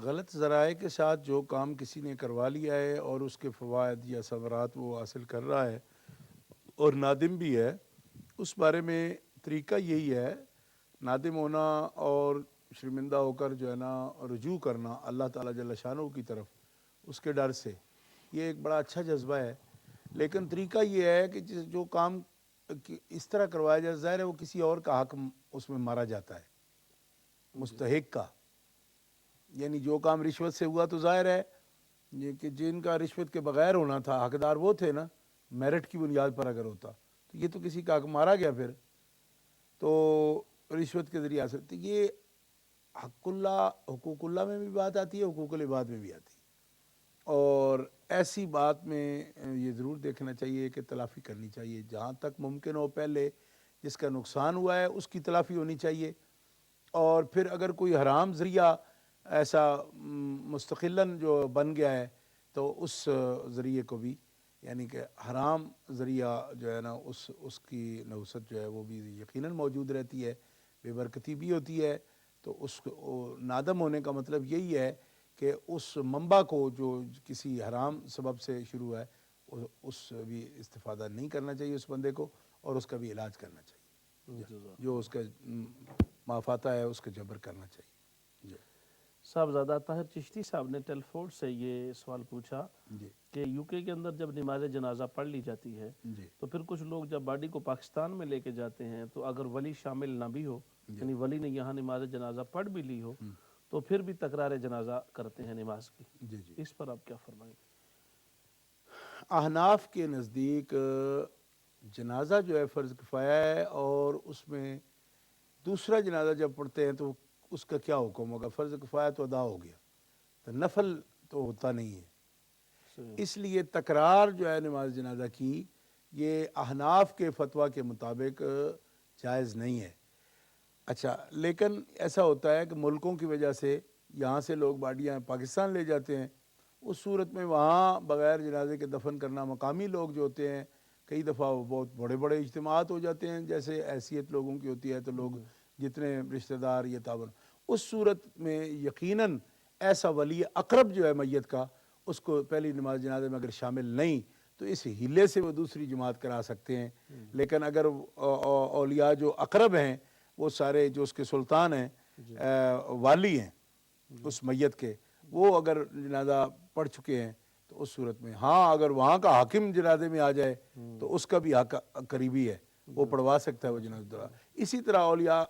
غلط ذرائع کے ساتھ جو کام کسی نے کروا لیا ہے اور اس کے فوائد یا ثمرات وہ حاصل کر رہا ہے اور نادم بھی ہے, اس بارے میں طریقہ یہی ہے, نادم ہونا اور شرمندہ ہو کر جو ہے نا رجوع کرنا اللہ تعالیٰ جل شانہ کی طرف اس کے ڈر سے, یہ ایک بڑا اچھا جذبہ ہے. لیکن طریقہ یہ ہے کہ جو کام اس طرح کروایا جائے, ظاہر ہے وہ کسی اور کا حق اس میں مارا جاتا ہے, مستحق کا. یعنی جو کام رشوت سے ہوا تو ظاہر ہے یہ کہ جن کا رشوت کے بغیر ہونا تھا حقدار وہ تھے نا, میرٹ کی بنیاد پر اگر ہوتا تو یہ تو کسی کا حق مارا گیا, پھر تو رشوت کے ذریعے حاصل. یہ حق اللہ, حقوق اللہ میں بھی بات آتی ہے, حقوق العباد میں بھی آتی ہے, اور ایسی بات میں یہ ضرور دیکھنا چاہیے کہ تلافی کرنی چاہیے جہاں تک ممکن ہو. پہلے جس کا نقصان ہوا ہے اس کی تلافی ہونی چاہیے, اور پھر اگر کوئی حرام ذریعہ ایسا مستقلاً جو بن گیا ہے تو اس ذریعے کو بھی, یعنی کہ حرام ذریعہ جو ہے نا اس کی نحوست جو ہے وہ بھی یقیناً موجود رہتی ہے, بے برکتی بھی ہوتی ہے. تو اس نادم ہونے کا مطلب یہی ہے کہ اس منبع کو جو کسی حرام سبب سے شروع ہے اس بھی استفادہ نہیں کرنا چاہیے اس بندے کو, اور اس کا بھی علاج کرنا چاہیے, جو اس کا مافاتہ ہے اس کا جبر کرنا چاہیے. صاحبزادہ طاہر چشتی صاحب نے ٹیلی فورٹ سے یہ سوال پوچھا جی کہ یو کے اندر جب نماز جنازہ پڑھ لی جاتی ہے جی تو پھر کچھ لوگ جب باڈی کو پاکستان میں لے کے جاتے ہیں تو اگر ولی شامل نہ بھی ہو, یعنی ولی نے یہاں نماز جنازہ پڑھ بھی لی ہو, تو پھر بھی تکرار جنازہ کرتے ہیں نماز کی. جی جی اس پر آپ کیا فرمائیں گے؟ احناف کے نزدیک جنازہ جو ہے فرض کفایہ ہے, اور اس میں دوسرا جنازہ جب پڑھتے ہیں تو اس کا کیا حکم ہوگا؟ فرض کفایہ تو ادا ہو گیا, تو نفل تو ہوتا نہیں ہے. اس لیے تکرار جو ہے نماز جنازہ کی یہ احناف کے فتویٰ کے مطابق جائز نہیں ہے. اچھا, لیکن ایسا ہوتا ہے کہ ملکوں کی وجہ سے یہاں سے لوگ باڈیاں پاکستان لے جاتے ہیں, اس صورت میں وہاں بغیر جنازے کے دفن کرنا, مقامی لوگ جو ہوتے ہیں کئی دفعہ وہ بہت بڑے بڑے اجتماعات ہو جاتے ہیں جیسے حیثیت لوگوں کی ہوتی ہے, تو لوگ جتنے رشتہ دار یہ تعاون, اس صورت میں یقیناً ایسا ولی اقرب جو ہے میت کا, اس کو پہلی نماز جنازے میں اگر شامل نہیں تو اس ہیلے سے وہ دوسری جماعت کرا سکتے ہیں. لیکن اگر اولیاء جو اقرب ہیں وہ سارے جو اس کے سلطان ہیں, والی ہیں اس میت کے, وہ اگر جنازہ پڑھ چکے ہیں تو اس صورت میں ہاں اگر وہاں کا حاکم جنازے میں آ جائے تو اس کا بھی حق قریبی ہے, وہ پڑھوا سکتا ہے وہ جنازہ. اسی طرح اولیاء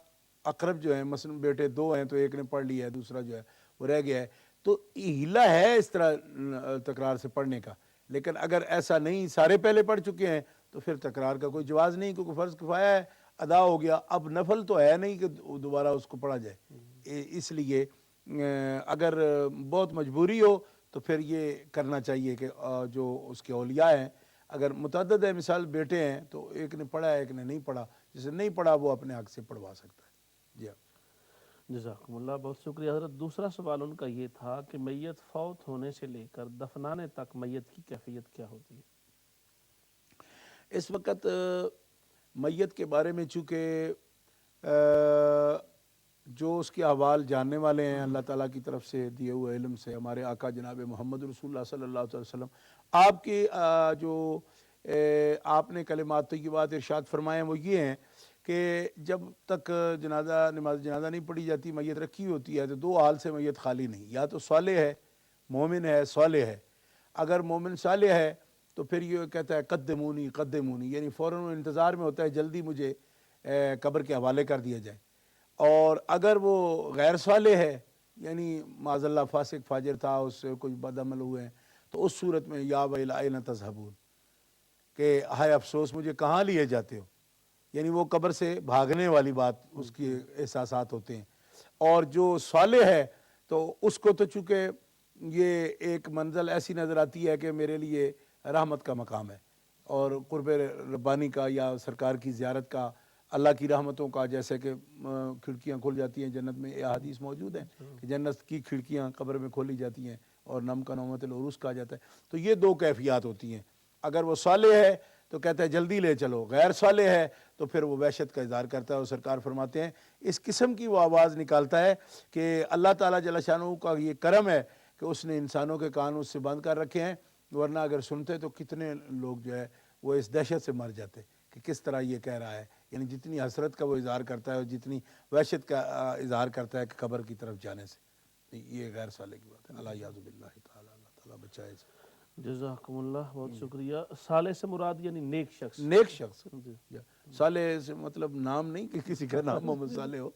اقرب جو ہیں, مثلا بیٹے دو ہیں تو ایک نے پڑھ لیا ہے, دوسرا جو ہے وہ رہ گیا ہے, تو ہیلہ ہے اس طرح تکرار سے پڑھنے کا. لیکن اگر ایسا نہیں, سارے پہلے پڑھ چکے ہیں تو پھر تکرار کا کوئی جواز نہیں, کیونکہ فرض کفایہ ہے, ادا ہو گیا. اب نفل تو ہے نہیں کہ دوبارہ اس کو پڑھا جائے. اس لیے اگر بہت مجبوری ہو تو پھر یہ کرنا چاہیے کہ جو اس کے اولیاء ہیں, اگر متعدد ہے, مثال بیٹے ہیں تو ایک نے پڑھا ہے ایک نے نہیں پڑھا, جسے نہیں پڑھا وہ اپنے حق سے پڑھوا سکتا ہے. جی جزاکم اللہ, بہت شکریہ حضرت. دوسرا سوال ان کا یہ تھا کہ میت فوت ہونے سے لے کر دفنانے تک میت کی کیفیت کیا ہوتی ہے؟ اس وقت میت کے بارے میں چونکہ جو اس کے احوال جاننے والے ہیں اللہ تعالیٰ کی طرف سے دیے ہوئے علم سے, ہمارے آقا جناب محمد رسول اللہ صلی اللہ علیہ وسلم, آپ کے جو آپ نے کلمات طیبات ارشاد فرمائے وہ یہ ہیں کہ جب تک نماز جنازہ نہیں پڑھی جاتی, میت رکھی ہوتی ہے, تو دو حال سے میت خالی نہیں, یا تو صالح ہے, مومن ہے, صالح ہے. اگر مومن صالح ہے تو پھر یہ کہتا ہے قدمونی قدمونی, یعنی فوراً انتظار میں ہوتا ہے جلدی مجھے قبر کے حوالے کر دیا جائے. اور اگر وہ غیر صالح ہے یعنی معاذ اللہ فاسق فاجر تھا، اس سے کچھ بد عمل ہوئے ہیں، تو اس صورت میں یا ویل این تذہبون، کہ ہائے افسوس مجھے کہاں لیے جاتے ہو، یعنی وہ قبر سے بھاگنے والی بات اس کی احساسات ہوتے ہیں۔ اور جو صالح ہے تو اس کو تو چونکہ یہ ایک منزل ایسی نظر آتی ہے کہ میرے لیے رحمت کا مقام ہے اور قرب ربانی کا یا سرکار کی زیارت کا، اللہ کی رحمتوں کا، جیسے کہ کھڑکیاں کھل جاتی ہیں جنت میں، یہ حدیث موجود ہیں کہ جنت کی کھڑکیاں قبر میں کھولی جاتی ہیں اور نم کا نومت العروس کہا جاتا ہے۔ تو یہ دو کیفیات ہوتی ہیں، اگر وہ صالح ہے تو کہتا ہے جلدی لے چلو، غیر صالح ہے تو پھر وہ وحشت کا اظہار کرتا ہے۔ اور سرکار فرماتے ہیں اس قسم کی وہ آواز نکالتا ہے کہ اللہ تعالیٰ جل شانہ کا یہ کرم ہے کہ اس نے انسانوں کے کان اس سے بند کر رکھے ہیں، ورنہ اگر سنتے تو کتنے لوگ جو ہے وہ اس دہشت سے مر جاتے کہ کس طرح یہ کہہ رہا ہے، یعنی جتنی حسرت کا وہ اظہار کرتا ہے اور جتنی وحشت کا اظہار کرتا ہے کہ قبر کی طرف جانے سے، یہ غیر صالح کی بات ہے۔ اللہ یعوذ باللہ تعالی، اللہ تعالیٰ بچائے سے۔ جزاکم اللہ، بہت شکریہ۔ صالح سے مراد یعنی نیک شخص۔ نیک شخص، جی۔ صالح سے مطلب نام نہیں کہ کسی کا نام محمد صالح ہو،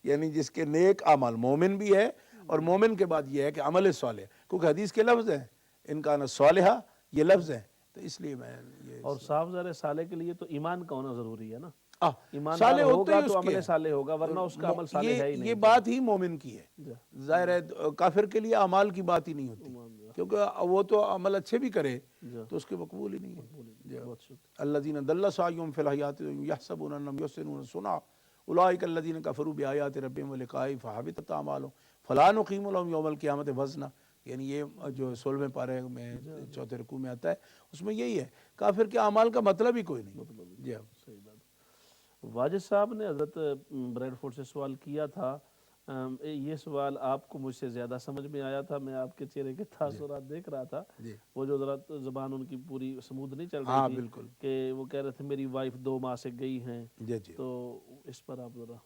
یعنی جس کے نیک اعمال، مومن بھی ہے اور مومن کے بعد یہ ہے کہ عمل صالح، کیونکہ حدیث کے لفظ ہیں ان کا صالحہ، یہ لفظ ہیں، تو اس لیے میں یہ اور صاف ظاہر صالح کے لیے تو ایمان کا ہونا ضروری ہے نا، ایمان صالح ہوتا ہوگا ہی تو اس کے عمل صالح ہوگا، ورنہ اس کا عمل صالح ہے ہی نہیں۔ یہ بات ہی مومن کی ہے، ظاہر ہے کافر کے لیے اعمال کی بات ہی نہیں ہوتی، کیونکہ وہ تو عمل اچھے بھی کرے تو اس کے مقبول ہی نہیں ہے۔ بہت شکریہ۔ الذین ضل سعیہم فی الحیاۃ یحسبون انہم یحسنون صنعا اولئک الذین کفروا بآیات ربہم ولقائہ فحبطت اعمالہم فلا نقیم لہم یوم القیامۃ وزنا، یعنی یہ جو 16ویں پارے میں چوتھے رکوع میں آتا ہے، اس میں یہی ہے، کافر کے اعمال کا مطلب ہی کوئی نہیں۔ جی ہاں، صحیح بات۔ واجد صاحب نے حضرت بریڈ فورڈ سے سوال کیا تھا، یہ سوال آپ کو مجھ سے زیادہ سمجھ میں آیا تھا، میں آپ کے چہرے کے تاثرات دیکھ رہا تھا، وہ جو ذرا زبان ان کی پوری سمودھ نہیں چل رہی تھی، کہ وہ کہہ رہے تھے میری وائف 2 ماہ سے گئی ہیں، تو اس پر آپ ذرا۔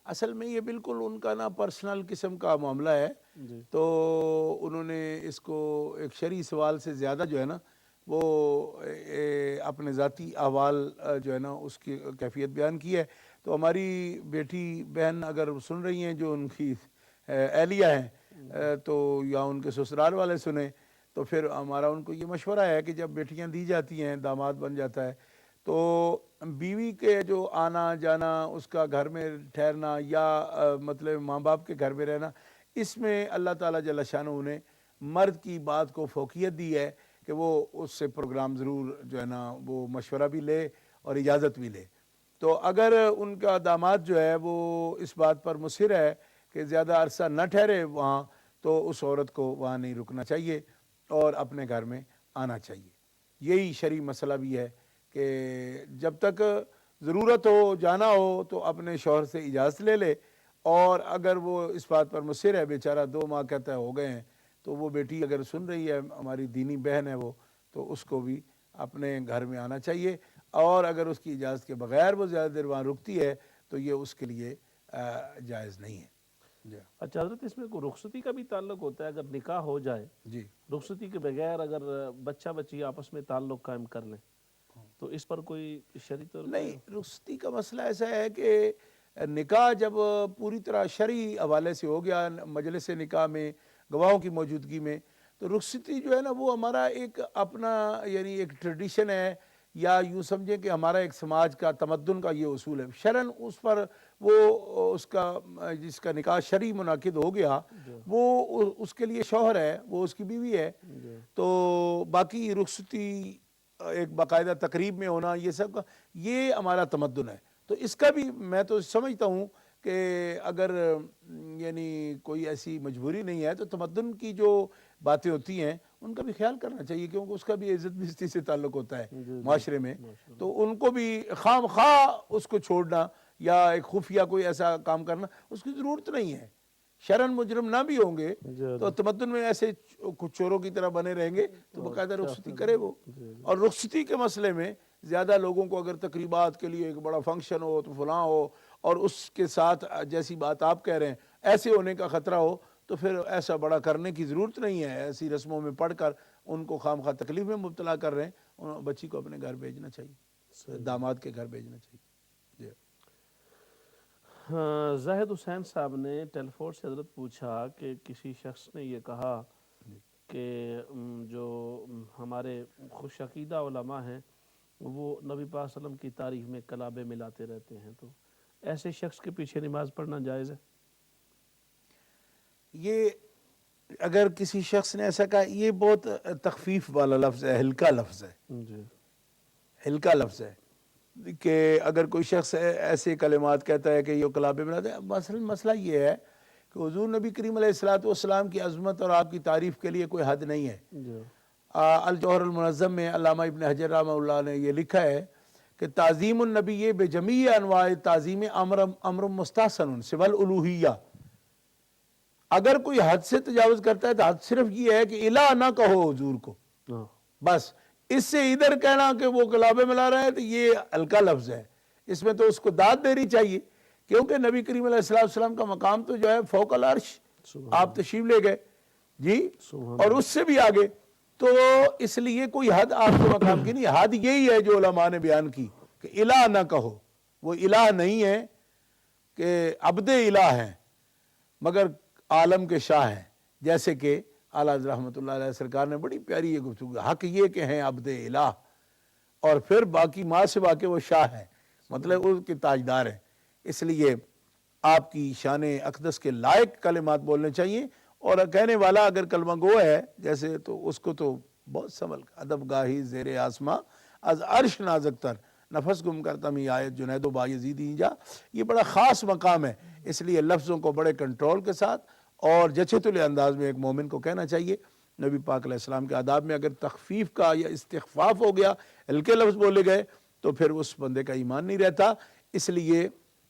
اصل میں یہ بالکل ان کا نا پرسنل قسم کا معاملہ ہے، تو انہوں نے اس کو ایک شرعی سوال سے زیادہ جو ہے نا وہ اپنے ذاتی احوال جو ہے نا اس کی کیفیت بیان کی ہے۔ تو ہماری بیٹی بہن اگر سن رہی ہیں جو ان کی اہلیہ ہیں، تو یا ان کے سسرال والے سنیں، تو پھر ہمارا ان کو یہ مشورہ ہے کہ جب بیٹیاں دی جاتی ہیں، داماد بن جاتا ہے، تو بیوی کے جو آنا جانا، اس کا گھر میں ٹھہرنا یا مطلب ماں باپ کے گھر میں رہنا، اس میں اللہ تعالیٰ جل شانہ نے مرد کی بات کو فوقیت دی ہے کہ وہ اس سے پروگرام ضرور جو ہے نا وہ مشورہ بھی لے اور اجازت بھی لے۔ تو اگر ان کا داماد جو ہے وہ اس بات پر مصر ہے کہ زیادہ عرصہ نہ ٹھہرے وہاں، تو اس عورت کو وہاں نہیں رکنا چاہیے اور اپنے گھر میں آنا چاہیے۔ یہی شرعی مسئلہ بھی ہے کہ جب تک ضرورت ہو، جانا ہو، تو اپنے شوہر سے اجازت لے لے، اور اگر وہ اس بات پر مصر ہے، بیچارہ 2 ماہ کہتا ہے ہو گئے ہیں، تو وہ بیٹی اگر سن رہی ہے، ہماری دینی بہن ہے وہ، تو اس کو بھی اپنے گھر میں آنا چاہیے، اور اگر اس کی اجازت کے بغیر وہ زیادہ دیر وہاں رکتی ہے تو یہ اس کے لیے جائز نہیں ہے۔ اچھا حضرت، اس میں کوئی رخصتی کا بھی تعلق ہوتا ہے؟ اگر نکاح ہو جائے، رخصتی کے بغیر اگر بچہ بچی آپس میں تعلق قائم کر لیں، تو اس پر کوئی شرعی طور نہیں، رخصتی کا مسئلہ ایسا ہے کہ نکاح جب پوری طرح شرعی حوالے سے ہو گیا، مجلس نکاح میں گواہوں کی موجودگی میں، تو رخصتی جو ہے نا وہ ہمارا ایک اپنا یعنی ایک ٹریڈیشن ہے، یا یوں سمجھیں کہ ہمارا ایک سماج کا تمدن کا یہ اصول ہے۔ شرعاً اس پر وہ اس کا جس کا نکاح شرعی منعقد ہو گیا، وہ اس کے لیے شوہر ہے، وہ اس کی بیوی ہے۔ تو باقی رخصتی ایک باقاعدہ تقریب میں ہونا، یہ سب کا یہ ہمارا تمدن ہے۔ تو اس کا بھی میں تو سمجھتا ہوں کہ اگر یعنی کوئی ایسی مجبوری نہیں ہے تو تمدن کی جو باتیں ہوتی ہیں ان کا بھی خیال کرنا چاہیے، کیونکہ اس کا بھی عزت بزتی سے تعلق ہوتا ہے معاشرے میں، تو ان کو بھی خام خواہ اس کو چھوڑنا یا ایک خفیہ کوئی ایسا کام کرنا اس کی ضرورت نہیں ہے۔ شرعاً مجرم نہ بھی ہوں گے تو تمدن میں ایسے کچھ چوروں کی طرح بنے رہیں گے، تو باقاعدہ رخصتی کرے وہ۔ اور رخصتی کے مسئلے میں زیادہ لوگوں کو اگر تقریبات کے لیے ایک بڑا فنکشن ہو تو فلاں ہو، اور اس کے ساتھ جیسی بات آپ کہہ رہے ہیں ایسے ہونے کا خطرہ ہو، تو پھر ایسا بڑا کرنے کی ضرورت نہیں ہے۔ ایسی رسموں میں پڑھ کر ان کو خام خواہ تکلیف میں مبتلا کر رہے ہیں، بچی کو اپنے گھر بھیجنا چاہیے، داماد کے گھر بھیجنا چاہیے۔ ہاں، زاہد حسین صاحب نے ٹیلیفون سے حضرت پوچھا کہ کسی شخص نے یہ کہا کہ جو ہمارے خوش عقیدہ علماء ہیں وہ نبی پاک صلی اللہ علیہ وسلم کی تعریف میں کلابے ملاتے رہتے ہیں، تو ایسے شخص کے پیچھے نماز پڑھنا جائز ہے؟ یہ اگر کسی شخص نے ایسا کہا، یہ بہت تخفیف والا لفظ ہے، ہلکا لفظ ہے، جی ہلکا لفظ ہے کہ اگر کوئی شخص ایسے کلمات کہتا ہے کہ یہ کلابے بناتے ہیں، مسئلہ یہ ہے کہ حضور نبی کریم علیہ السلام کی عظمت اور آپ کی تعریف کے لیے کوئی حد نہیں ہے۔ جی الجوہر المنظم میں علامہ ابن حجر رحمہ اللہ نے یہ لکھا ہے کہ تعظیم النبی بجمیع انواع تعظیم امر مستحسن سوى الالوہیہ، اگر کوئی حد سے تجاوز کرتا ہے تو حد صرف یہ ہے کہ الہ نہ کہو حضور کو، ہاں بس اس سے ادھر کہنا کہ وہ کلابے ملا رہا ہے تو یہ ہلکا لفظ ہے، اس میں تو اس کو داد دینی چاہیے، کیونکہ نبی کریم علیہ السلام کا مقام تو جو ہے فوق العرش، آپ تشریف لے گئے جی، اور اس سے بھی آگے، تو اس لیے کوئی حد آپ کے مقام کی نہیں، حد یہی ہے جو علماء نے بیان کی کہ الہ نہ کہو، وہ الہ نہیں ہے کہ عبد الہ ہیں مگر عالم کے شاہ ہیں، جیسے کہ اعلیٰ حضرت رحمۃ اللہ علیہ سرکار نے بڑی پیاری یہ گفتگو، حق یہ کہ ہیں عبد الہ، اور پھر باقی ماں سے واقع وہ شاہ ہیں، مطلب اس کے تاجدار ہیں، اس لیے آپ کی شان اقدس کے لائق کلمات بولنے چاہیے، اور کہنے والا اگر کلمہ گو ہے جیسے تو اس کو تو بہت سنبھل ادب گاہی زیر آسماں از عرش نازک تر نفس گم کرتا می آیت جنید و بایزیدی جا، یہ بڑا خاص مقام ہے، اس لیے لفظوں کو بڑے کنٹرول کے ساتھ اور جچے تلے انداز میں ایک مومن کو کہنا چاہیے۔ نبی پاک علیہ السلام کے آداب میں اگر تخفیف کا یا استخفاف ہو گیا، ہلکے لفظ بولے گئے، تو پھر اس بندے کا ایمان نہیں رہتا، اس لیے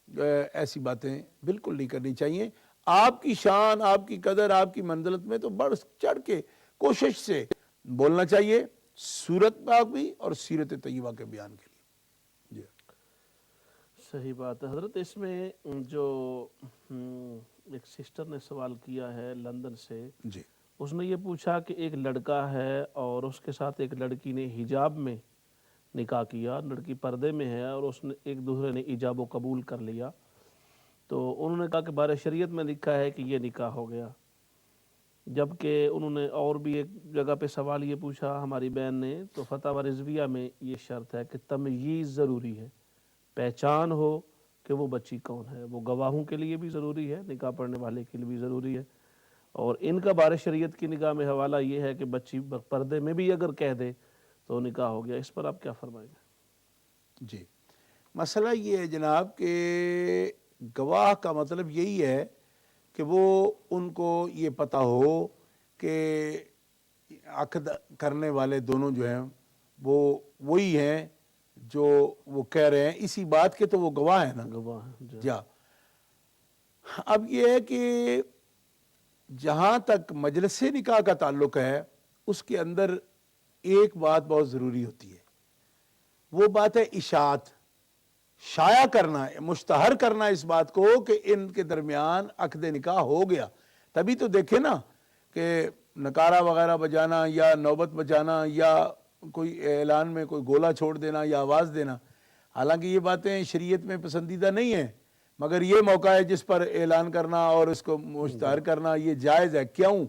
ایسی باتیں بالکل نہیں کرنی چاہیے۔ آپ کی شان، آپ کی قدر، آپ کی منزلت میں تو بڑھ چڑھ کے کوشش سے بولنا چاہیے، سورت پاک بھی اور سیرت طیبہ کے بیان کے لیے۔ جی صحیح بات ہے حضرت۔ اس میں جو ایک سسٹر نے سوال کیا ہے لندن سے، جی اس نے یہ پوچھا کہ ایک لڑکا ہے اور اس کے ساتھ ایک لڑکی نے حجاب میں نکاح کیا، لڑکی پردے میں ہے اور اس نے ایک دوسرے نے ایجاب و قبول کر لیا، تو انہوں نے کہا کہ بارے شریعت میں لکھا ہے کہ یہ نکاح ہو گیا، جبکہ انہوں نے اور بھی ایک جگہ پہ سوال یہ پوچھا ہماری بہن نے، تو فتاوی رضویہ میں یہ شرط ہے کہ تمییز ضروری ہے، پہچان ہو کہ وہ بچی کون ہے، وہ گواہوں کے لیے بھی ضروری ہے، نکاح پڑھنے والے کے لیے بھی ضروری ہے، اور ان کا بارے شریعت کی نگاہ میں حوالہ یہ ہے کہ بچی پردے میں بھی اگر کہہ دے تو نکاح ہو گیا۔ اس پر آپ کیا فرمائیں گے؟ جی مسئلہ یہ ہے جناب کہ گواہ کا مطلب یہی ہے کہ وہ ان کو یہ پتہ ہو کہ عقد کرنے والے دونوں جو ہیں وہ وہی ہیں جو وہ کہہ رہے ہیں، اسی بات کے تو وہ گواہ ہیں نا، گواہ ہیں جا۔ اب یہ ہے کہ جہاں تک مجلس نکاح کا تعلق ہے، اس کے اندر ایک بات بہت ضروری ہوتی ہے، وہ بات ہے اشاعت، شائع کرنا، مشتہر کرنا اس بات کو کہ ان کے درمیان عقد نکاح ہو گیا۔ تبھی تو دیکھیں نا کہ نکارہ وغیرہ بجانا یا نوبت بجانا یا کوئی اعلان میں کوئی گولا چھوڑ دینا یا آواز دینا، حالانکہ یہ باتیں شریعت میں پسندیدہ نہیں ہیں، مگر یہ موقع ہے جس پر اعلان کرنا اور اس کو مشتہر کرنا یہ جائز ہے۔ کیوں؟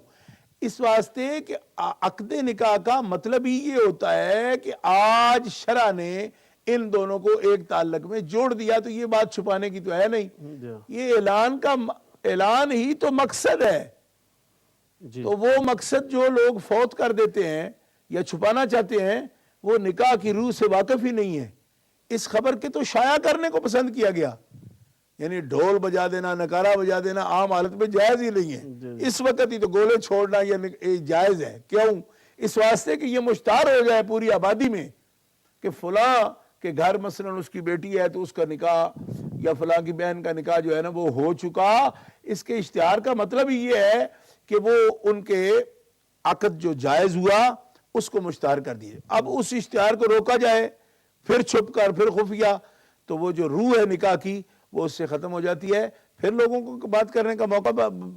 اس واسطے کہ عقد نکاح کا مطلب ہی یہ ہوتا ہے کہ آج شرع نے ان دونوں کو ایک تعلق میں جوڑ دیا، تو یہ بات چھپانے کی تو ہے نہیں، یہ اعلان ہی تو مقصد ہے۔ تو وہ مقصد جو لوگ فوت کر دیتے ہیں یا چھپانا چاہتے ہیں، وہ نکاح کی روح سے واقف ہی نہیں ہے۔ اس خبر کے تو شائع کرنے کو پسند کیا گیا، یعنی ڈھول بجا دینا، نکارہ بجا دینا عام حالت میں جائز ہی نہیں ہے، اس وقت ہی تو گولے چھوڑنا یہ جائز ہے۔ کیوں؟ اس واسطے کہ یہ مشتہر ہو جائے پوری آبادی میں کہ فلاں کہ گھر مثلا اس کی بیٹی ہے تو اس کا نکاح یا فلاں کی بہن کا نکاح جو ہے نا وہ ہو چکا۔ اس کے اشتہار کا مطلب ہی یہ ہے کہ وہ ان کے عقد جو جائز ہوا اس کو مشتہر کر دیے۔ اب اس اشتہار کو روکا جائے پھر چھپ کر پھر خفیہ، تو وہ جو روح ہے نکاح کی وہ اس سے ختم ہو جاتی ہے، پھر لوگوں کو بات کرنے کا موقع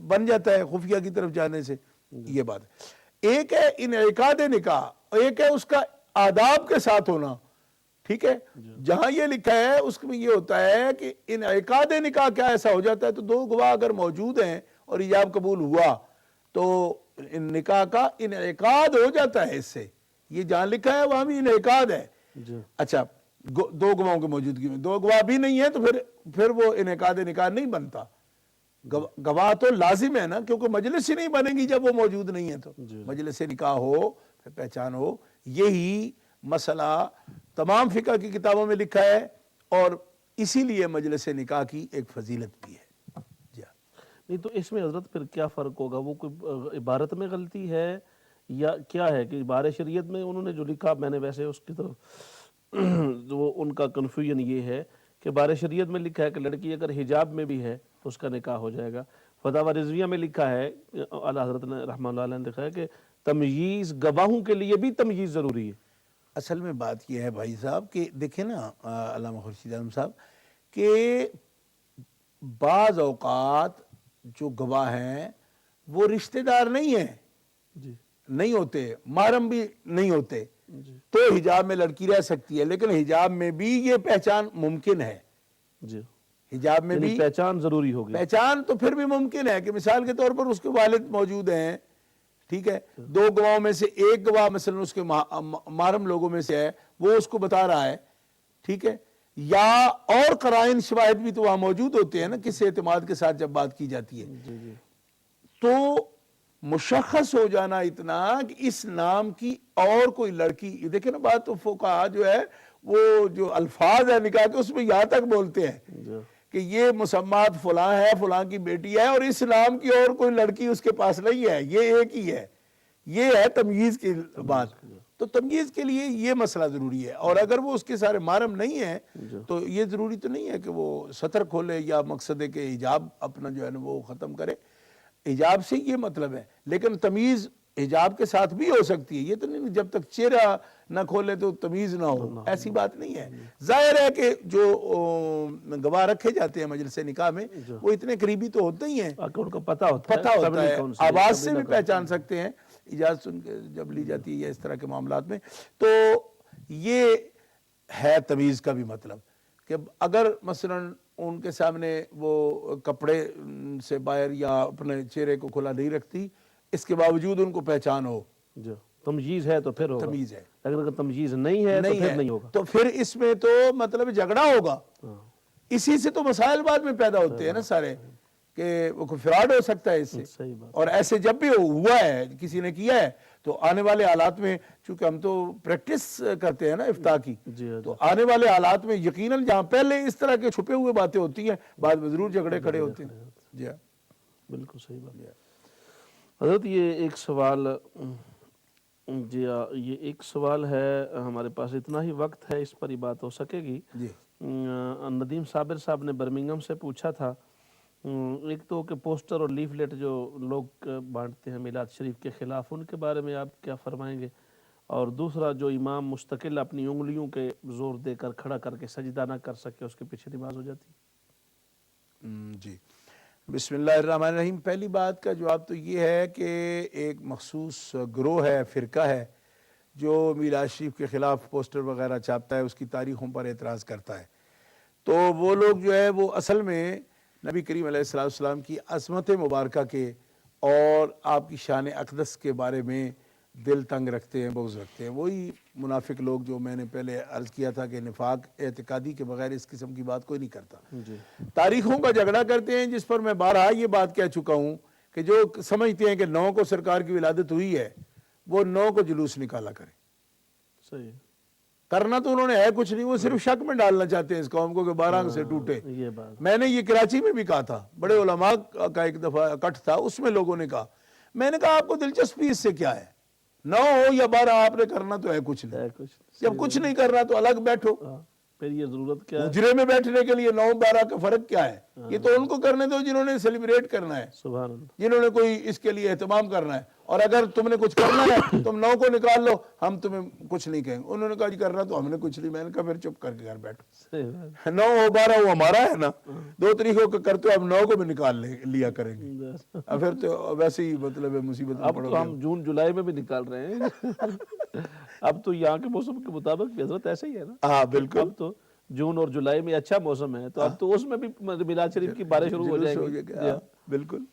بن جاتا ہے خفیہ کی طرف جانے سے۔ یہ بات ہے۔ ایک ہے انعقاد نکاح، ایک ہے اس کا آداب کے ساتھ ہونا، ٹھیک ہے. جہاں یہ لکھا ہے اس میں یہ ہوتا ہے کہ انعقاد نکاح کیا ایسا ہو جاتا ہے تو دو گواہ اگر موجود ہیں اور ایجاب قبول ہوا تو نکاح کا انعقاد ہو جاتا ہے. اس سے یہ جہاں لکھا ہے وہاں بھی انعقاد ہے. اچھا دو گواہوں کی موجودگی میں دو گواہ بھی نہیں ہے تو پھر وہ انعقاد نکاح نہیں بنتا. گواہ تو لازم ہے نا کیونکہ مجلس ہی نہیں بنے گی جب وہ موجود نہیں ہے. تو مجلس نکاح ہو پھر پہچان ہو. یہی مسئلہ تمام فقہ کی کتابوں میں لکھا ہے اور اسی لیے مجلس نکاح کی ایک فضیلت بھی ہے. نہیں تو اس میں حضرت پھر کیا فرق ہوگا؟ وہ کوئی عبارت میں غلطی ہے یا کیا ہے کہ بار شریعت میں انہوں نے جو لکھا میں نے ویسے اس کی طرف وہ ان کا کنفیوژن یہ ہے کہ بار شریعت میں لکھا ہے کہ لڑکی اگر حجاب میں بھی ہے تو اس کا نکاح ہو جائے گا. فتاوی رضویہ میں لکھا ہے اعلیٰ حضرت نے رحمہ اللہ علیہ نے لکھا ہے کہ تمییز گواہوں کے لیے بھی تمییز ضروری ہے. اصل میں بات یہ ہے بھائی صاحب کہ دیکھیں نا علامہ خورشید عالم صاحب کہ بعض اوقات جو گواہ ہیں وہ رشتہ دار نہیں ہیں, نہیں ہوتے, محرم بھی نہیں ہوتے, تو حجاب میں لڑکی رہ سکتی ہے. لیکن حجاب میں بھی یہ پہچان ممکن ہے. حجاب میں بھی پہچان ضروری ہوگی. پہچان تو پھر بھی ممکن ہے کہ مثال کے طور پر اس کے والد موجود ہیں, ٹھیک ہے, دو گواہوں میں سے ایک گواہ مثلا اس کے محرم لوگوں میں سے ہے, وہ اس کو بتا رہا ہے, ٹھیک ہے, یا اور قرائن شواہد بھی تو وہاں موجود ہوتے ہیں نا کس اعتماد کے ساتھ جب بات کی جاتی ہے. تو مشخص ہو جانا اتنا کہ اس نام کی اور کوئی لڑکی, دیکھیں نا بات تو فقہا جو ہے وہ جو الفاظ ہے نکاح کے اس میں یہاں تک بولتے ہیں کہ یہ مسمات فلاں ہے, فلاں کی بیٹی ہے اور اس نام کی اور کوئی لڑکی اس کے پاس نہیں ہے, یہ ایک ہی ہے. یہ ہے تمییز کی بات. تو تمییز کے لیے یہ مسئلہ ضروری ہے. اور اگر وہ اس کے سارے محرم نہیں ہیں تو یہ ضروری تو نہیں ہے کہ وہ سطر کھولے یا مقصد ہے کہ حجاب اپنا جو ہے نا وہ ختم کرے. حجاب سے یہ مطلب ہے, لیکن تمییز حجاب کے ساتھ بھی ہو سکتی ہے. یہ تو نہیں جب تک چہرہ نہ کھولے تو تمییز نہ ہو, ایسی بات نہیں ہے. ظاہر ہے کہ جو گواہ رکھے جاتے ہیں مجلس نکاح میں وہ اتنے قریبی تو ہوتے ہی ہیں, ان کو پتہ ہوتا ہے, آواز سے بھی پہچان سکتے ہیں اجازت سن کے جب لی جاتی ہے یا اس طرح کے معاملات میں. تو یہ ہے تمیز کا بھی مطلب کہ اگر مثلا ان کے سامنے وہ کپڑے سے باہر یا اپنے چہرے کو کھلا نہیں رکھتی, اس کے باوجود ان کو پہچان ہو, جو تمییز ہے تو پھر ہوگا. تمیز ہے. اگر تمییز نہیں ہے تو پھر نہیں ہوگا. تو پھر اس میں تو مطلب جھگڑا ہوگا. اسی سے تو مسائل بعد میں پیدا ہوتے ہیں نا سارے کہ وہ فراڈ ہو سکتا ہے اس سے. اور ایسے جب بھی ہوا ہے کسی نے کیا ہے تو آنے والے حالات میں چونکہ ہم تو پریکٹس کرتے ہیں نا افتاء کی, تو آنے والے حالات میں یقیناً جہاں پہلے اس طرح کے چھپے ہوئے باتیں ہوتی ہیں بعد میں ضرور جھگڑے کھڑے ہوتے ہیں. جی ہاں بالکل صحیح بات. حضرت یہ ایک سوال, جی یہ ایک سوال ہے ہمارے پاس, اتنا ہی وقت ہے اس پر ہی بات ہو سکے گی. ندیم صابر صاحب نے برمنگھم سے پوچھا تھا, ایک تو کہ پوسٹر اور لیفلیٹ جو لوگ بانٹتے ہیں میلاد شریف کے خلاف, ان کے بارے میں آپ کیا فرمائیں گے؟ اور دوسرا جو امام مستقل اپنی انگلیوں کے زور دے کر کھڑا کر کے سجدہ نہ کر سکے اس کے پیچھے نماز ہو جاتی؟ جی بسم اللہ الرحمن الرحیم. پہلی بات کا جواب تو یہ ہے کہ ایک مخصوص گروہ ہے, فرقہ ہے جو میلاد شریف کے خلاف پوسٹر وغیرہ چھاپتا ہے, اس کی تاریخوں پر اعتراض کرتا ہے. تو وہ لوگ جو ہے وہ اصل میں نبی کریم علیہ السلام کی عظمت مبارکہ کے اور آپ کی شان اقدس کے بارے میں دل تنگ رکھتے ہیں, بغض رکھتے ہیں. وہی منافق لوگ جو میں نے پہلے عرض کیا تھا کہ نفاق اعتقادی کے بغیر اس قسم کی بات کوئی نہیں کرتا. تاریخوں کا جھگڑا کرتے ہیں, جس پر میں بارہا یہ بات کہہ چکا ہوں کہ جو سمجھتے ہیں کہ 9 کو سرکار کی ولادت ہوئی ہے وہ 9 کو جلوس نکالا کریں. صحیح کرنا تو انہوں نے ہے کچھ نہیں, وہ صرف شک میں ڈالنا چاہتے ہیں اس قوم کو کہ 12 سے ٹوٹے. میں نے یہ کراچی میں بھی کہا تھا, بڑے علماء کا ایک دفعہ اکٹھ تھا, اس میں لوگوں نے کہا, میں نے کہا آپ کو دلچسپی اس سے کیا ہے, 9 ہو یا 12 آپ نے کرنا تو ہے کچھ نہیں. جب کچھ نہیں کرنا تو الگ بیٹھو, پھر یہ ضرورت کیا ہے حجرے میں بیٹھنے کے لیے 9-12 کا فرق کیا ہے؟ یہ تو ان کو کرنے دو جنہوں نے سیلیبریٹ کرنا ہے, سبحان اللہ, جنہوں نے کوئی اس کے لیے اہتمام کرنا ہے. اور اگر تم نے کچھ کرنا ہے تم 9 کو نکال لو, ہم تمہیں کچھ نہیں کہیں گے. انہوں نے کہا جی کرنا تو ہم نے کچھ نہیں. میں نے کہا پھر چپ کر کے گھر بیٹھو, 9 ہو 12 وہ ہمارا ہے نا, 2 طریقوں کا کرتے ہو, ہم 9 کو بھی نکال لیا کریں گے. پھر تو ویسے ہی مطلب ہے مصیبت. اب تو ہم جون جولائی میں بھی نکال رہے ہیں. اب تو یہاں کے موسم کے مطابق بھی حضرت ایسا ہی ہے نا. ہاں بالکل. اب تو جون اور جولائی میں اچھا موسم ہے تو اب تو اس میں بھی میلاد شریف کی بارش شروع ہو جائیں گی. ہاں بالکل.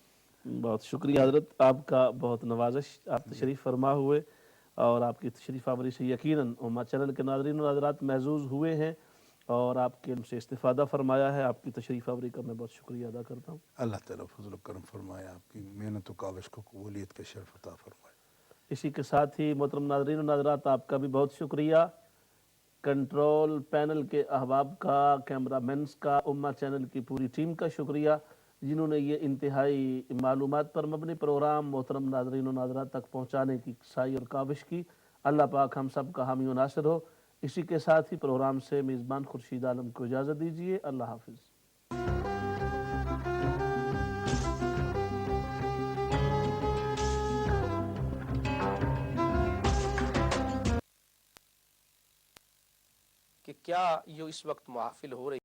بہت شکریہ حضرت آپ کا, بہت نوازش, آپ تشریف فرما ہوئے اور آپ کی تشریف آوری سے یقیناً امہ چینل کے ناظرین و ناظرات محظوظ ہوئے ہیں اور آپ کے علم سے استفادہ فرمایا ہے. آپ کی تشریف آوری کا میں بہت شکریہ ادا کرتا ہوں. اللہ تعالیٰ فضل و کرم فرمائے, آپ کی محنت و کاوش کو قبولیت کا شرف عطا فرمائے. اسی کے ساتھ ہی محترم ناظرین و ناظرات آپ کا بھی بہت شکریہ, کنٹرول پینل کے احباب کا, کیمرہ مینز کا, امہ چینل کی پوری ٹیم کا شکریہ جنہوں نے یہ انتہائی معلومات پر مبنی پروگرام محترم ناظرین و ناظرات تک پہنچانے کی سعی اور کاوش کی. اللہ پاک ہم سب کا حامی و ناصر ہو. اسی کے ساتھ ہی پروگرام سے میزبان خورشید عالم کو اجازت دیجیے. اللہ حافظ. کہ کیا یہ اس وقت محافل ہو رہی